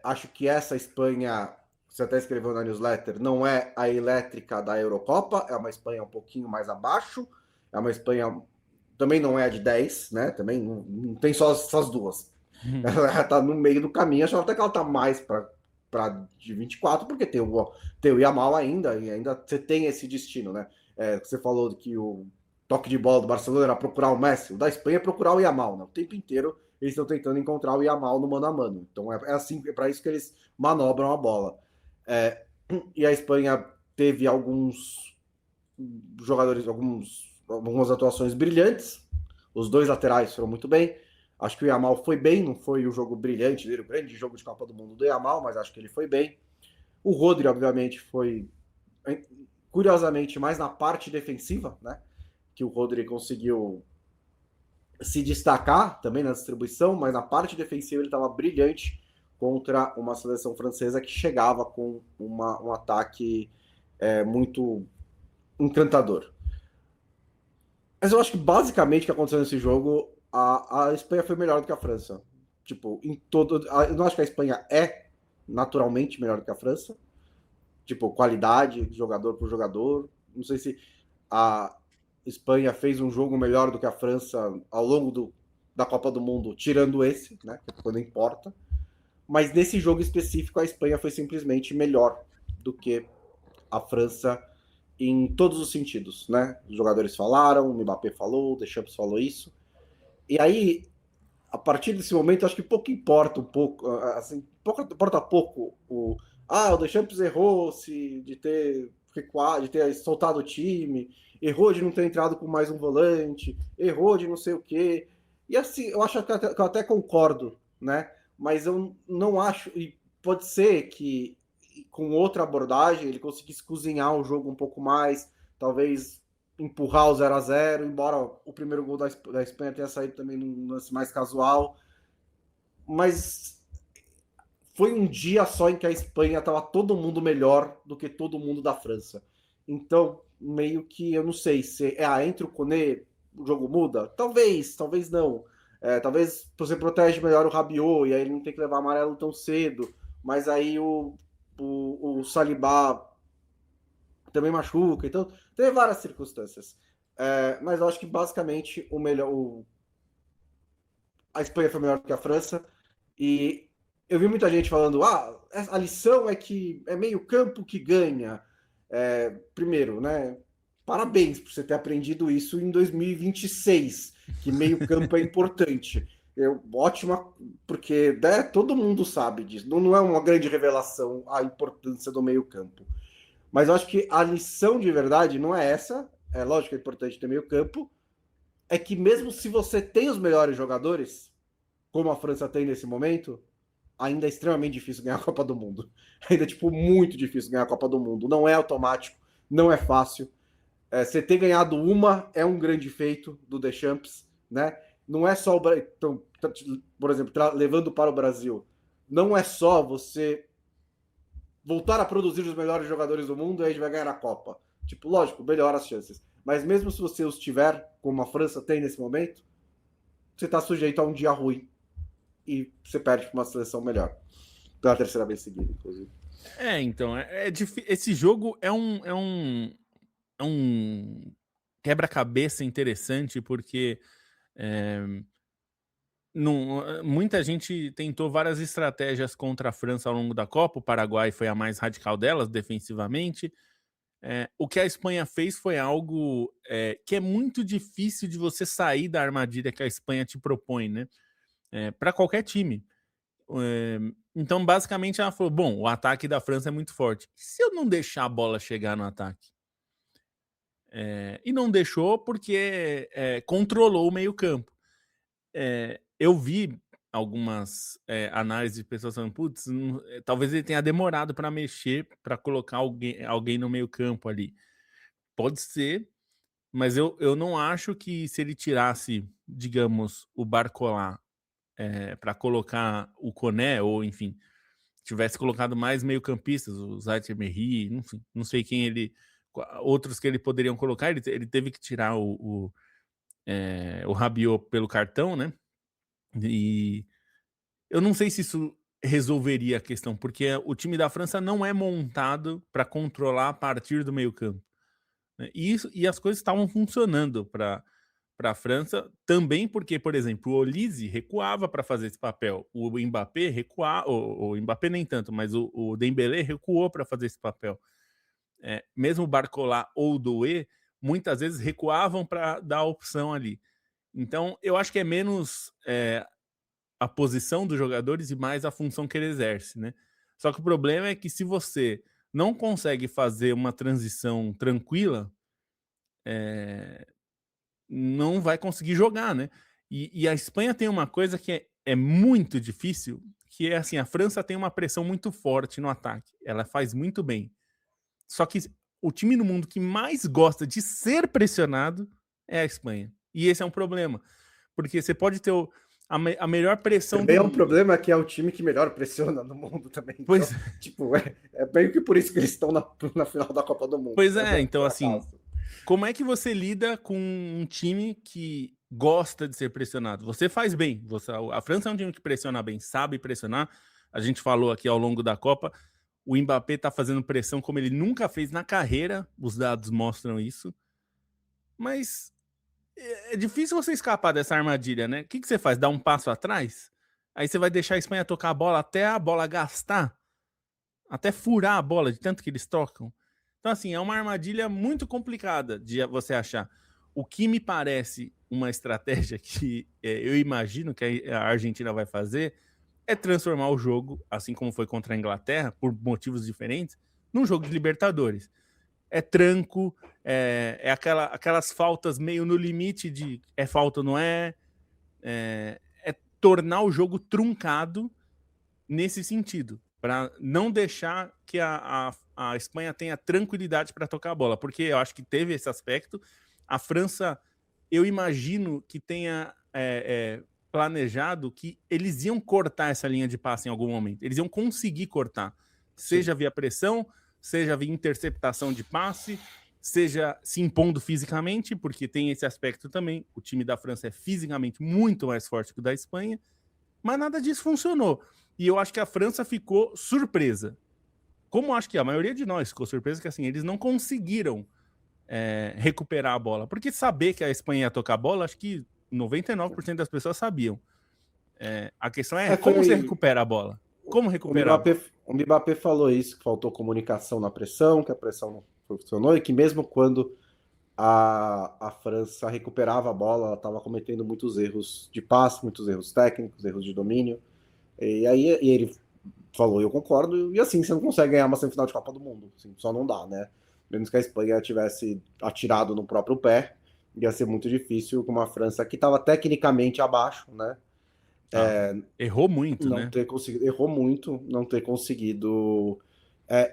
S2: Acho que essa Espanha, você até escreveu na newsletter, não é a elétrica da Eurocopa, é uma Espanha um pouquinho mais abaixo, é uma Espanha, também não é a de 10, né? Também não tem só essas duas. Ela tá no meio do caminho, acho até que ela tá mais para para de 24, porque tem o Yamal ainda, e ainda você tem esse destino, né? Você falou que o toque de bola do Barcelona era procurar o Messi, o da Espanha é procurar o Yamal, né? O tempo inteiro eles estão tentando encontrar o Yamal no mano a mano. Então é assim, é para isso que eles manobram a bola. E a Espanha teve alguns jogadores, algumas atuações brilhantes. Os dois laterais foram muito bem. Acho que o Yamal foi bem, não foi o jogo brilhante dele, o grande jogo de Copa do Mundo do Yamal, mas acho que ele foi bem. O Rodri, obviamente, foi curiosamente mais na parte defensiva, né? Que o Rodri conseguiu se destacar também na distribuição, mas na parte defensiva ele estava brilhante contra uma seleção francesa que chegava com um ataque muito encantador. Mas eu acho que basicamente o que aconteceu nesse jogo, a Espanha foi melhor do que a França. Tipo, em todo. Eu não acho que a Espanha é naturalmente melhor do que a França. Tipo, qualidade, jogador por jogador. Não sei se a Espanha fez um jogo melhor do que a França ao longo da Copa do Mundo, tirando esse, né? Quando importa. Mas nesse jogo específico, a Espanha foi simplesmente melhor do que a França em todos os sentidos, né? Os jogadores falaram, o Mbappé falou, o Deschamps falou isso. E aí, a partir desse momento, acho que pouco importa assim, importa pouco o Deschamps errou-se de ter recuado, de ter soltado o time, errou de não ter entrado com mais um volante, errou de não sei o quê. E assim, eu acho que eu até concordo, né? Mas eu não acho, e pode ser que com outra abordagem ele conseguisse cozinhar o jogo um pouco mais, talvez empurrar o 0-0, embora o primeiro gol da Espanha tenha saído também num lance mais casual. Mas foi um dia só em que a Espanha estava todo mundo melhor do que todo mundo da França. Então, meio que eu não sei se entre o Koné, o jogo muda? Talvez não. Talvez você protege melhor o Rabiot e aí ele não tem que levar amarelo tão cedo, mas aí o Saliba também machuca, então tem várias circunstâncias. Mas eu acho que basicamente a Espanha foi melhor que a França, e eu vi muita gente falando: a lição é que é meio campo que ganha. Primeiro, né? Parabéns por você ter aprendido isso em 2026, que meio campo é importante. Ótima, porque todo mundo sabe disso. Não é uma grande revelação a importância do meio campo. Mas eu acho que a lição de verdade não é essa. É lógico que é importante ter meio campo. É que mesmo se você tem os melhores jogadores, como a França tem nesse momento, ainda é extremamente difícil ganhar a Copa do Mundo. Ainda é, tipo, muito difícil ganhar a Copa do Mundo. Não é automático, não é fácil. Você ter ganhado uma é um grande feito do Deschamps, né? Não é só o então, por exemplo, levando para o Brasil, não é só você voltar a produzir os melhores jogadores do mundo e aí a gente vai ganhar a Copa. Tipo, lógico, melhora as chances. Mas mesmo se você os tiver, como a França tem nesse momento, você está sujeito a um dia ruim e você perde para uma seleção melhor. Pela terceira vez seguida, inclusive.
S3: Então, esse jogo é um quebra-cabeça interessante, porque muita gente tentou várias estratégias contra a França ao longo da Copa. O Paraguai foi a mais radical delas, defensivamente. O que a Espanha fez foi algo que é muito difícil de você sair da armadilha que a Espanha te propõe, né? Para qualquer time. Então, basicamente, ela falou: bom, o ataque da França é muito forte. E se eu não deixar a bola chegar no ataque? E não deixou porque controlou o meio-campo. Eu vi algumas análises de pessoas falando: putz, talvez ele tenha demorado para mexer, para colocar alguém no meio-campo ali. Pode ser, mas eu não acho que se ele tirasse, digamos, o Barcola para colocar o Koné, ou enfim, tivesse colocado mais meio-campistas, o Zayt Emery, enfim, não sei quem outros que ele poderiam colocar, ele teve que tirar o Rabiot pelo cartão, né? E eu não sei se isso resolveria a questão, porque o time da França não é montado para controlar a partir do meio-campo. E as coisas estavam funcionando para para a França, também porque, por exemplo, o Olise recuava para fazer esse papel, o Mbappé recuava, o Mbappé nem tanto, mas o Dembélé recuou para fazer esse papel. Mesmo o Barcola ou o Doué, muitas vezes recuavam para dar a opção ali. Então, eu acho que é menos a posição dos jogadores e mais a função que ele exerce, né? Só que o problema é que se você não consegue fazer uma transição tranquila, não vai conseguir jogar, né? E a Espanha tem uma coisa que é muito difícil, que é assim, a França tem uma pressão muito forte no ataque. Ela faz muito bem. Só que o time no mundo que mais gosta de ser pressionado é a Espanha. E esse é um problema. Porque você pode ter a melhor pressão
S2: também
S3: do
S2: é um problema que é o time que melhor pressiona no mundo também. Então,
S3: Pois,
S2: tipo, é meio que por isso que eles estão na final da Copa do Mundo.
S3: pois
S2: Né?
S3: então
S2: Por
S3: assim,
S2: acaso.
S3: como é que você lida com um time que gosta de ser pressionado? Você faz bem. A França é um time que pressiona bem, sabe pressionar. A gente falou aqui ao longo da Copa, o Mbappé tá fazendo pressão como ele nunca fez na carreira, os dados mostram isso. Mas é difícil você escapar dessa armadilha, né? O que você faz? Dá um passo atrás? Aí você vai deixar a Espanha tocar a bola até a bola gastar? Até furar a bola, de tanto que eles tocam? Então, assim, é uma armadilha muito complicada de você achar. O que me parece uma estratégia que eu imagino que a Argentina vai fazer é transformar o jogo, assim como foi contra a Inglaterra, por motivos diferentes, num jogo de Libertadores. É tranco, aquelas faltas meio no limite de falta ou não é tornar o jogo truncado nesse sentido, para não deixar que a Espanha tenha tranquilidade para tocar a bola, porque eu acho que teve esse aspecto. A França, eu imagino que tenha planejado que eles iam cortar essa linha de passe em algum momento, eles iam conseguir cortar, seja via pressão, seja via interceptação de passe, seja se impondo fisicamente, porque tem esse aspecto também. O time da França é fisicamente muito mais forte que o da Espanha, mas nada disso funcionou. E eu acho que a França ficou surpresa. Como acho que a maioria de nós ficou surpresa, que assim, eles não conseguiram recuperar a bola. Porque saber que a Espanha ia tocar a bola, acho que 99% das pessoas sabiam. A questão como você recupera a bola? Como recuperar a bola?
S2: O Mbappé falou isso, que faltou comunicação na pressão, que a pressão não funcionou, e que mesmo quando a França recuperava a bola, ela estava cometendo muitos erros de passe, muitos erros técnicos, erros de domínio. E aí ele falou, eu concordo, e assim, você não consegue ganhar uma semifinal de Copa do Mundo, assim, só não dá, né? Menos que a Espanha tivesse atirado no próprio pé, ia ser muito difícil com uma França que estava tecnicamente abaixo, né?
S3: Errou muito,
S2: não
S3: né?
S2: ter conseguido, errou muito, não ter conseguido.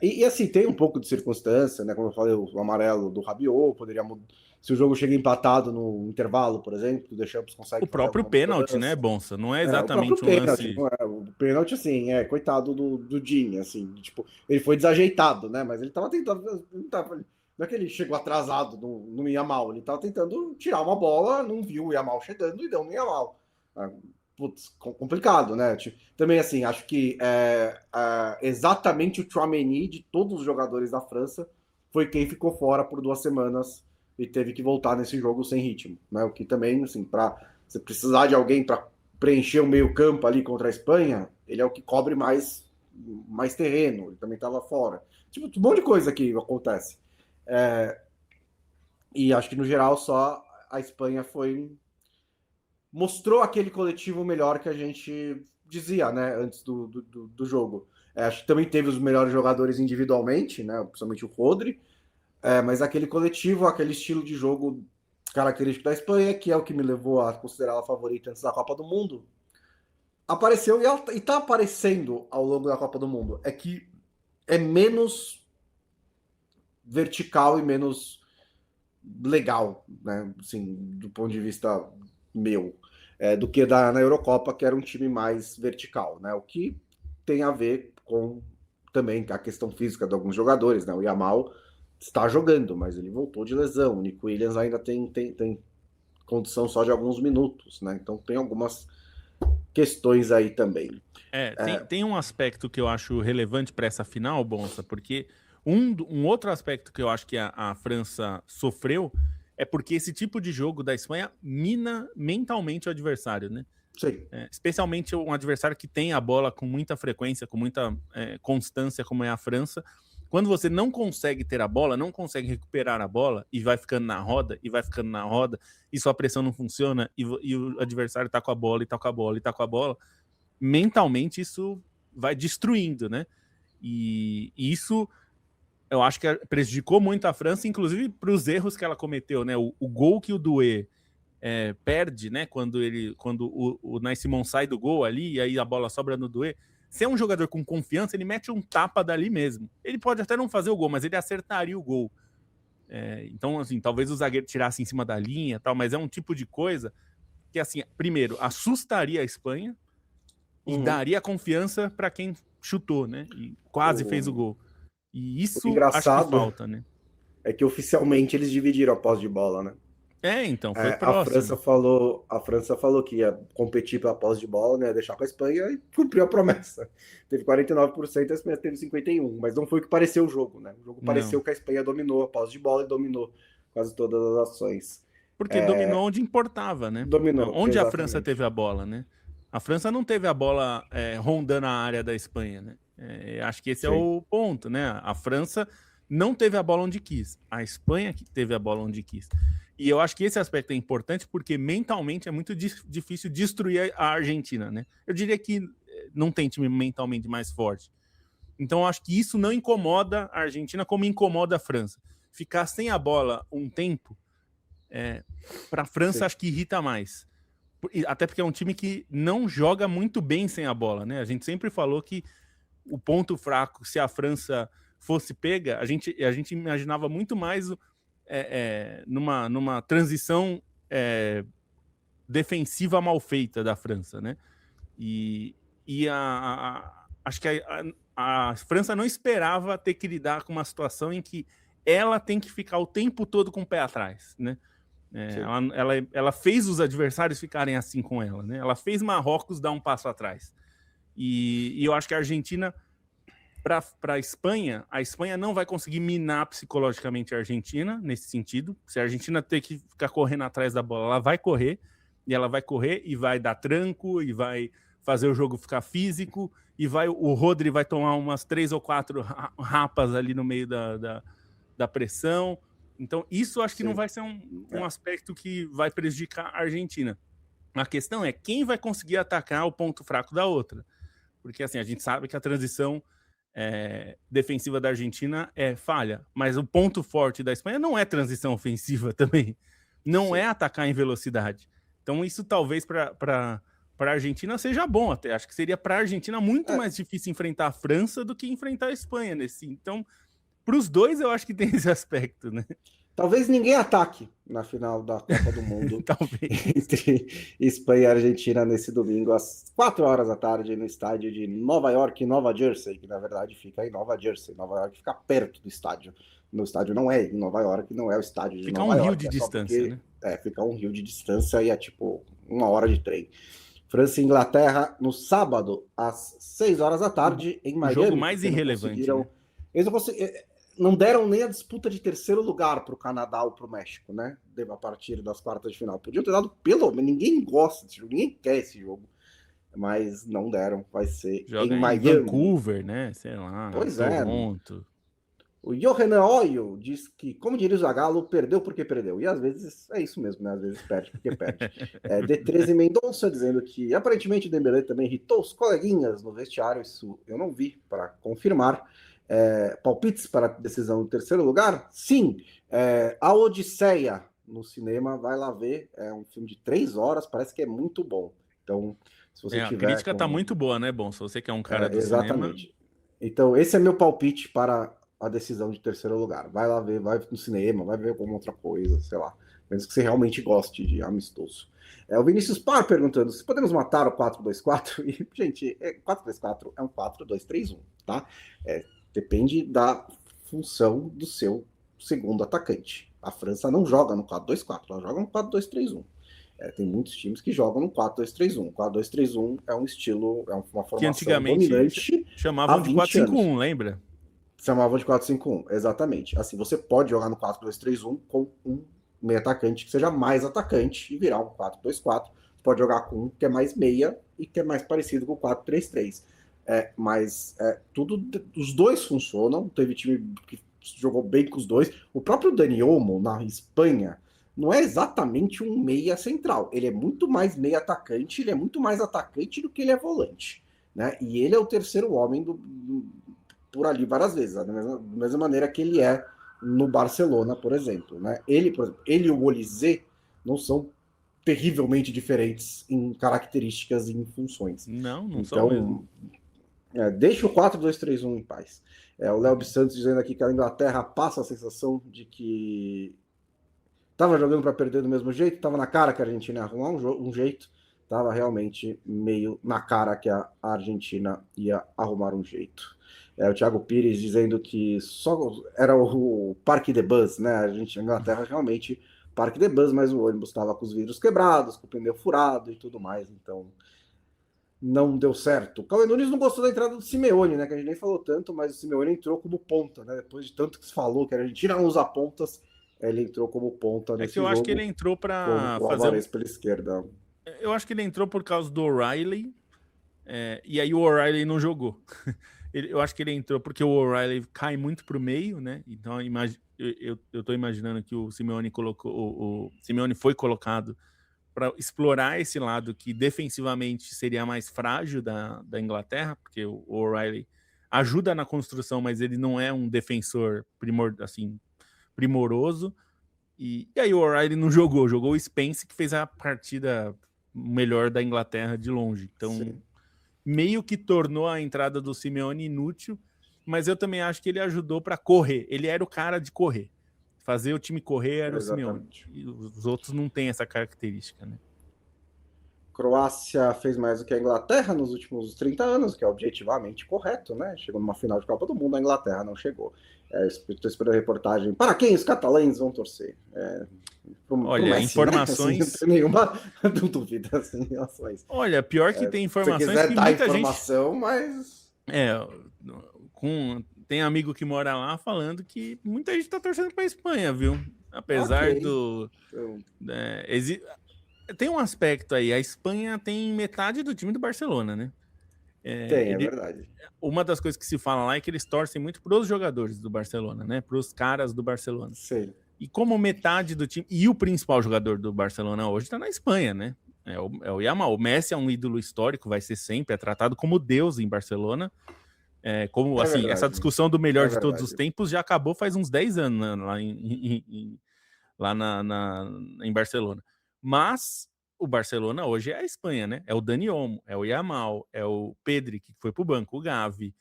S2: E assim, tem um pouco de circunstância, né? Como eu falei, o amarelo do Rabiot poderia mudar. Se o jogo chega empatado no intervalo, por exemplo, o Deschamps consegue
S3: o
S2: fazer
S3: próprio
S2: alguma
S3: pênalti,
S2: mudança.
S3: né, Bonsa? Não é
S2: O próprio
S3: exatamente um
S2: pênalti,
S3: lance.
S2: o pênalti, assim, coitado do Dinho, assim, tipo, ele foi desajeitado, né? Mas ele tava tentando. Não é que ele chegou atrasado no Yamal, ele tava tentando tirar uma bola, não viu o Yamal chegando e deu no Yamal. Putz, complicado, né? Também, assim, acho que exatamente o Tchouaméni, de todos os jogadores da França, foi quem ficou fora por 2 semanas e teve que voltar nesse jogo sem ritmo, né? O que também, assim, para você precisar de alguém para preencher o meio-campo ali contra a Espanha, ele é o que cobre mais terreno, ele também estava fora. Tipo, um monte de coisa que acontece. E acho que, no geral, só a Espanha mostrou aquele coletivo melhor que a gente dizia, né, antes do jogo. Acho que também teve os melhores jogadores individualmente, né, principalmente o Rodri, mas aquele coletivo, aquele estilo de jogo característico da Espanha, que é o que me levou a considerá-la favorita antes da Copa do Mundo, apareceu e tá aparecendo ao longo da Copa do Mundo. É que é menos vertical e menos legal, né, assim, do ponto de vista meu, do que na Eurocopa, que era um time mais vertical, né? O que tem a ver com também a questão física de alguns jogadores, né? O Yamal está jogando, mas ele voltou de lesão. O Nico Williams ainda tem condição só de alguns minutos, né? Então tem algumas questões aí também.
S3: Tem um aspecto que eu acho relevante para essa final, Bonsa, porque um outro aspecto que eu acho que a França sofreu é porque esse tipo de jogo da Espanha mina mentalmente o adversário, né?
S2: Sim.
S3: Especialmente um adversário que tem a bola com muita frequência, com muita constância, como é a França. Quando você não consegue ter a bola, não consegue recuperar a bola e vai ficando na roda, e sua pressão não funciona, e o adversário tá com a bola, e tá com a bola, e tá com a bola, mentalmente isso vai destruindo, né? E isso eu acho que prejudicou muito a França, inclusive para os erros que ela cometeu, né? O gol que o Doué perde, né? Quando o Unai Simon sai do gol ali, e aí a bola sobra no Doué. Se é um jogador com confiança, ele mete um tapa dali mesmo. Ele pode até não fazer o gol, mas ele acertaria o gol. Então, assim, talvez o zagueiro tirasse em cima da linha, tal, mas é um tipo de coisa que, assim, primeiro, assustaria a Espanha e daria confiança para quem chutou, né? E quase fez o gol. E isso acho que falta, né?
S2: É que oficialmente eles dividiram a posse de bola, né?
S3: Então, foi próximo.
S2: A França falou que ia competir pela posse de bola, né? Deixar com a Espanha e cumpriu a promessa. Teve 49%, a Espanha teve 51%, mas não foi o que pareceu o jogo, né? O jogo pareceu que a Espanha dominou a posse de bola e dominou quase todas as ações.
S3: Porque dominou onde importava, né?
S2: Dominou.
S3: Onde
S2: exatamente.
S3: A França teve a bola, né? A França não teve a bola rondando a área da Espanha, né? Acho que esse é o ponto, né? A França não teve a bola onde quis. A Espanha que teve a bola onde quis. E eu acho que esse aspecto é importante porque mentalmente é muito difícil destruir a Argentina, né? Eu diria que não tem time mentalmente mais forte. Então eu acho que isso não incomoda a Argentina como incomoda a França. Ficar sem a bola um tempo, para a França acho que irrita mais. Até porque é um time que não joga muito bem sem a bola, né? A gente sempre falou que o ponto fraco, se a França fosse pega, a gente imaginava muito mais numa transição defensiva mal feita da França, né? E acho que a França não esperava ter que lidar com uma situação em que ela tem que ficar o tempo todo com o pé atrás, né? Ela fez os adversários ficarem assim com ela, né? Ela fez Marrocos dar um passo atrás. E eu acho que a Argentina, para a Espanha não vai conseguir minar psicologicamente a Argentina nesse sentido. Se a Argentina ter que ficar correndo atrás da bola, ela vai correr, e vai dar tranco, e vai fazer o jogo ficar físico, e o Rodri vai tomar umas 3 ou 4 rapas ali no meio da pressão. Então, isso acho que não vai ser um aspecto que vai prejudicar a Argentina. A questão é quem vai conseguir atacar o ponto fraco da outra. Porque, assim, a gente sabe que a transição defensiva da Argentina é falha, mas o ponto forte da Espanha não é transição ofensiva também. Não é atacar em velocidade. Então, isso talvez para a Argentina seja bom até. Acho que seria para a Argentina muito mais difícil enfrentar a França do que enfrentar a Espanha nesse. Então, para os dois, eu acho que tem esse aspecto, né?
S2: Talvez ninguém ataque na final da Copa do Mundo entre Espanha e Argentina nesse domingo, às 4 horas da tarde, no estádio de Nova York, Nova Jersey, que na verdade fica em Nova Jersey. Nova York fica perto do estádio. No estádio não é em Nova York, não é o estádio de Nova York.
S3: Fica um rio de distância, né?
S2: Fica um rio de distância e é tipo 1 hora de trem. França e Inglaterra no sábado, às 6 horas da tarde, em Miami.
S3: O jogo mais irrelevante. Né?
S2: Eles não deram nem a disputa de terceiro lugar para o Canadá ou para o México, né? A partir das quartas de final. Podiam ter dado ninguém gosta desse jogo, ninguém quer esse jogo. Mas não deram, vai ser
S3: joga
S2: em Miami.
S3: Vancouver, né? Sei lá.
S2: Pois
S3: Toronto.
S2: O Johan Oyo diz que, como diria o Zagallo, perdeu porque perdeu. E às vezes é isso mesmo, né? Às vezes perde porque perde. D13 Mendonça dizendo que aparentemente o Dembélé também irritou os coleguinhas no vestiário. Isso eu não vi para confirmar. Palpites para a decisão do terceiro lugar? Sim. A Odisseia no cinema, vai lá ver. É um filme de 3 horas, parece que é muito bom. Então, se você tiver...
S3: A crítica tá muito boa, né, Bom? Se você quer um cara do
S2: exatamente.
S3: cinema...
S2: Então, esse é meu palpite para a decisão de terceiro lugar. Vai lá ver, vai no cinema, vai ver alguma outra coisa, sei lá. Menos que você realmente goste de amistoso. O Vinícius Par perguntando se podemos matar o 4-2-4. E, gente, 4-2-4 é um 4-2-3-1, tá? Depende da função do seu segundo atacante. A França não joga no 4-2-4, ela joga no 4-2-3-1. Tem muitos times que jogam no 4-2-3-1. 4-2-3-1 é um estilo, é uma formação
S3: que antigamente
S2: dominante.
S3: Chamavam de 4-5-1, lembra?
S2: Chamavam de 4-5-1, exatamente. Assim, você pode jogar no 4-2-3-1 com um meio atacante que seja mais atacante e virar um 4-2-4. Você pode jogar com um que é mais meia e que é mais parecido com o 4-3-3. Mas tudo, os dois funcionam. Teve time que jogou bem com os dois. O próprio Dani Olmo, na Espanha, não é exatamente um meia central. Ele é muito mais meia atacante, ele é muito mais atacante do que ele é volante. Né? E ele é o terceiro homem por ali várias vezes, da mesma maneira que ele é no Barcelona, por exemplo. Né? Ele e o Olise não são terrivelmente diferentes em características e em funções.
S3: Não são mesmo.
S2: Deixa o 4-2-3-1 em paz. O Léo Santos dizendo aqui que a Inglaterra passa a sensação de que estava jogando para perder do mesmo jeito, estava na cara que a Argentina ia arrumar um jeito, estava realmente meio na cara que a Argentina ia arrumar um jeito. O Thiago Pires dizendo que só era o Parque de Bus, né? A Inglaterra realmente Parque de Bus, mas o ônibus estava com os vidros quebrados, com o pneu furado e tudo mais, então não deu certo. O Cauê Nunes não gostou da entrada do Simeone, né? Que a gente nem falou tanto, mas o Simeone entrou como ponta, né? Depois de tanto que se falou que a Argentina não usa pontas, ele entrou como ponta nesse jogo.
S3: Acho que ele entrou para
S2: fazer pela esquerda.
S3: Eu acho que ele entrou por causa do O'Reilly, e aí o O'Reilly não jogou. Eu acho que ele entrou porque o O'Reilly cai muito pro meio, né? Então eu tô imaginando que o Simeone o Simeone foi colocado para explorar esse lado que defensivamente seria mais frágil da Inglaterra, porque o O'Reilly ajuda na construção, mas ele não é um defensor primoroso. E aí o O'Reilly não jogou o Spence, que fez a partida melhor da Inglaterra de longe. Então, sim, meio que tornou a entrada do Simeone inútil, mas eu também acho que ele ajudou para correr. Ele era o cara de correr. Fazer o time correr era o Simeone. E os outros não têm essa característica, né?
S2: Croácia fez mais do que a Inglaterra nos últimos 30 anos, que é objetivamente correto, né? Chegou numa final de Copa do Mundo, a Inglaterra não chegou. Estou esperando a reportagem. Para quem os catalães vão torcer?
S3: Olha, Messi, informações...
S2: Né? Assim, não tem nenhuma dúvida assim, em relação a isso.
S3: Olha, pior que tem informações...
S2: Se quiser
S3: que
S2: dar
S3: muita
S2: informação,
S3: gente...
S2: mas...
S3: Tem amigo que mora lá falando que muita gente tá torcendo para a Espanha, viu? Apesar do... Tem um aspecto aí, a Espanha tem metade do time do Barcelona, né?
S2: É verdade.
S3: Uma das coisas que se fala lá é que eles torcem muito pros jogadores do Barcelona, né? Pros caras do Barcelona.
S2: Sim.
S3: E como metade do time... E o principal jogador do Barcelona hoje tá na Espanha, né? É o Yamal. O Messi é um ídolo histórico, vai ser sempre, é tratado como Deus em Barcelona. Verdade. Essa discussão do melhor de todos os tempos já acabou faz uns 10 anos, né? Lá em Barcelona. Mas o Barcelona hoje é a Espanha, né? É o Dani Olmo, é o Yamal, é o Pedri, que foi pro banco, o Gavi.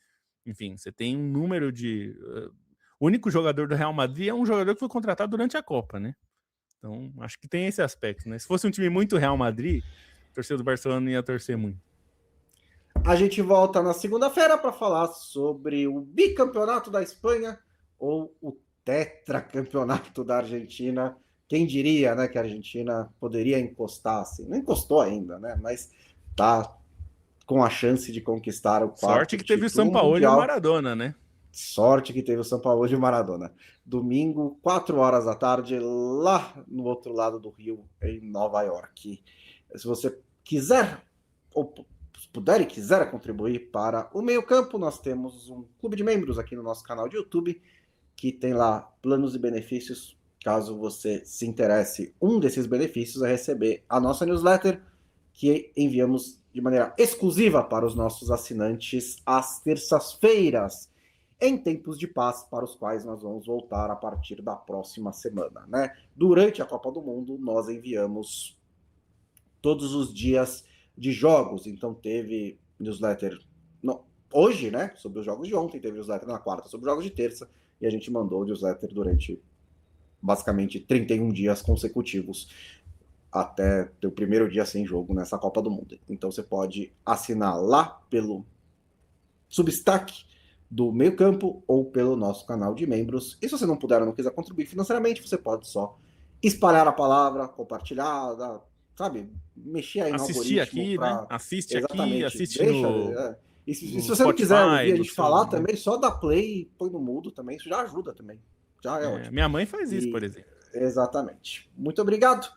S3: Enfim, você tem um número de... O único jogador do Real Madrid é um jogador que foi contratado durante a Copa, né? Então, acho que tem esse aspecto, né? Se fosse um time muito Real Madrid, a torcida do Barcelona não ia torcer muito.
S2: A gente volta na segunda-feira para falar sobre o bicampeonato da Espanha ou o tetracampeonato da Argentina. Quem diria, né, que a Argentina poderia encostar assim? Não encostou ainda, né? Mas tá com a chance de conquistar o quarto.
S3: Sorte que teve o Sampaoli e o Maradona, né?
S2: Sorte que teve o Sampaoli e o Maradona. Domingo, 4 horas da tarde, lá no outro lado do Rio, em Nova York. Se você quiser ou puder e quiser contribuir para o meio-campo, nós temos um clube de membros aqui no nosso canal de YouTube, que tem lá planos e benefícios. Caso você se interesse, um desses benefícios é receber a nossa newsletter, que enviamos de maneira exclusiva para os nossos assinantes às terças-feiras, em tempos de paz, para os quais nós vamos voltar a partir da próxima semana, né? Durante a Copa do Mundo, nós enviamos todos os dias de jogos, então teve newsletter hoje, né, sobre os jogos de ontem, teve newsletter na quarta sobre os jogos de terça, e a gente mandou newsletter durante basicamente 31 dias consecutivos, até ter o primeiro dia sem jogo nessa Copa do Mundo. Então você pode assinar lá pelo Substack do Meio Campo ou pelo nosso canal de membros. E se você não puder ou não quiser contribuir financeiramente, você pode só espalhar a palavra, compartilhar, sabe, mexer aí no
S3: assistir
S2: algoritmo.
S3: Aqui, né? Assiste
S2: exatamente.
S3: Aqui, assiste
S2: E se você Spotify, não quiser ouvir a gente falar também, só dá play e põe no mudo também, isso já ajuda também. Já é ótimo.
S3: Minha mãe faz isso, por exemplo.
S2: Exatamente. Muito obrigado.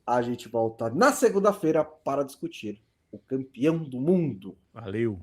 S2: A gente volta na segunda-feira para discutir o campeão do mundo.
S3: Valeu.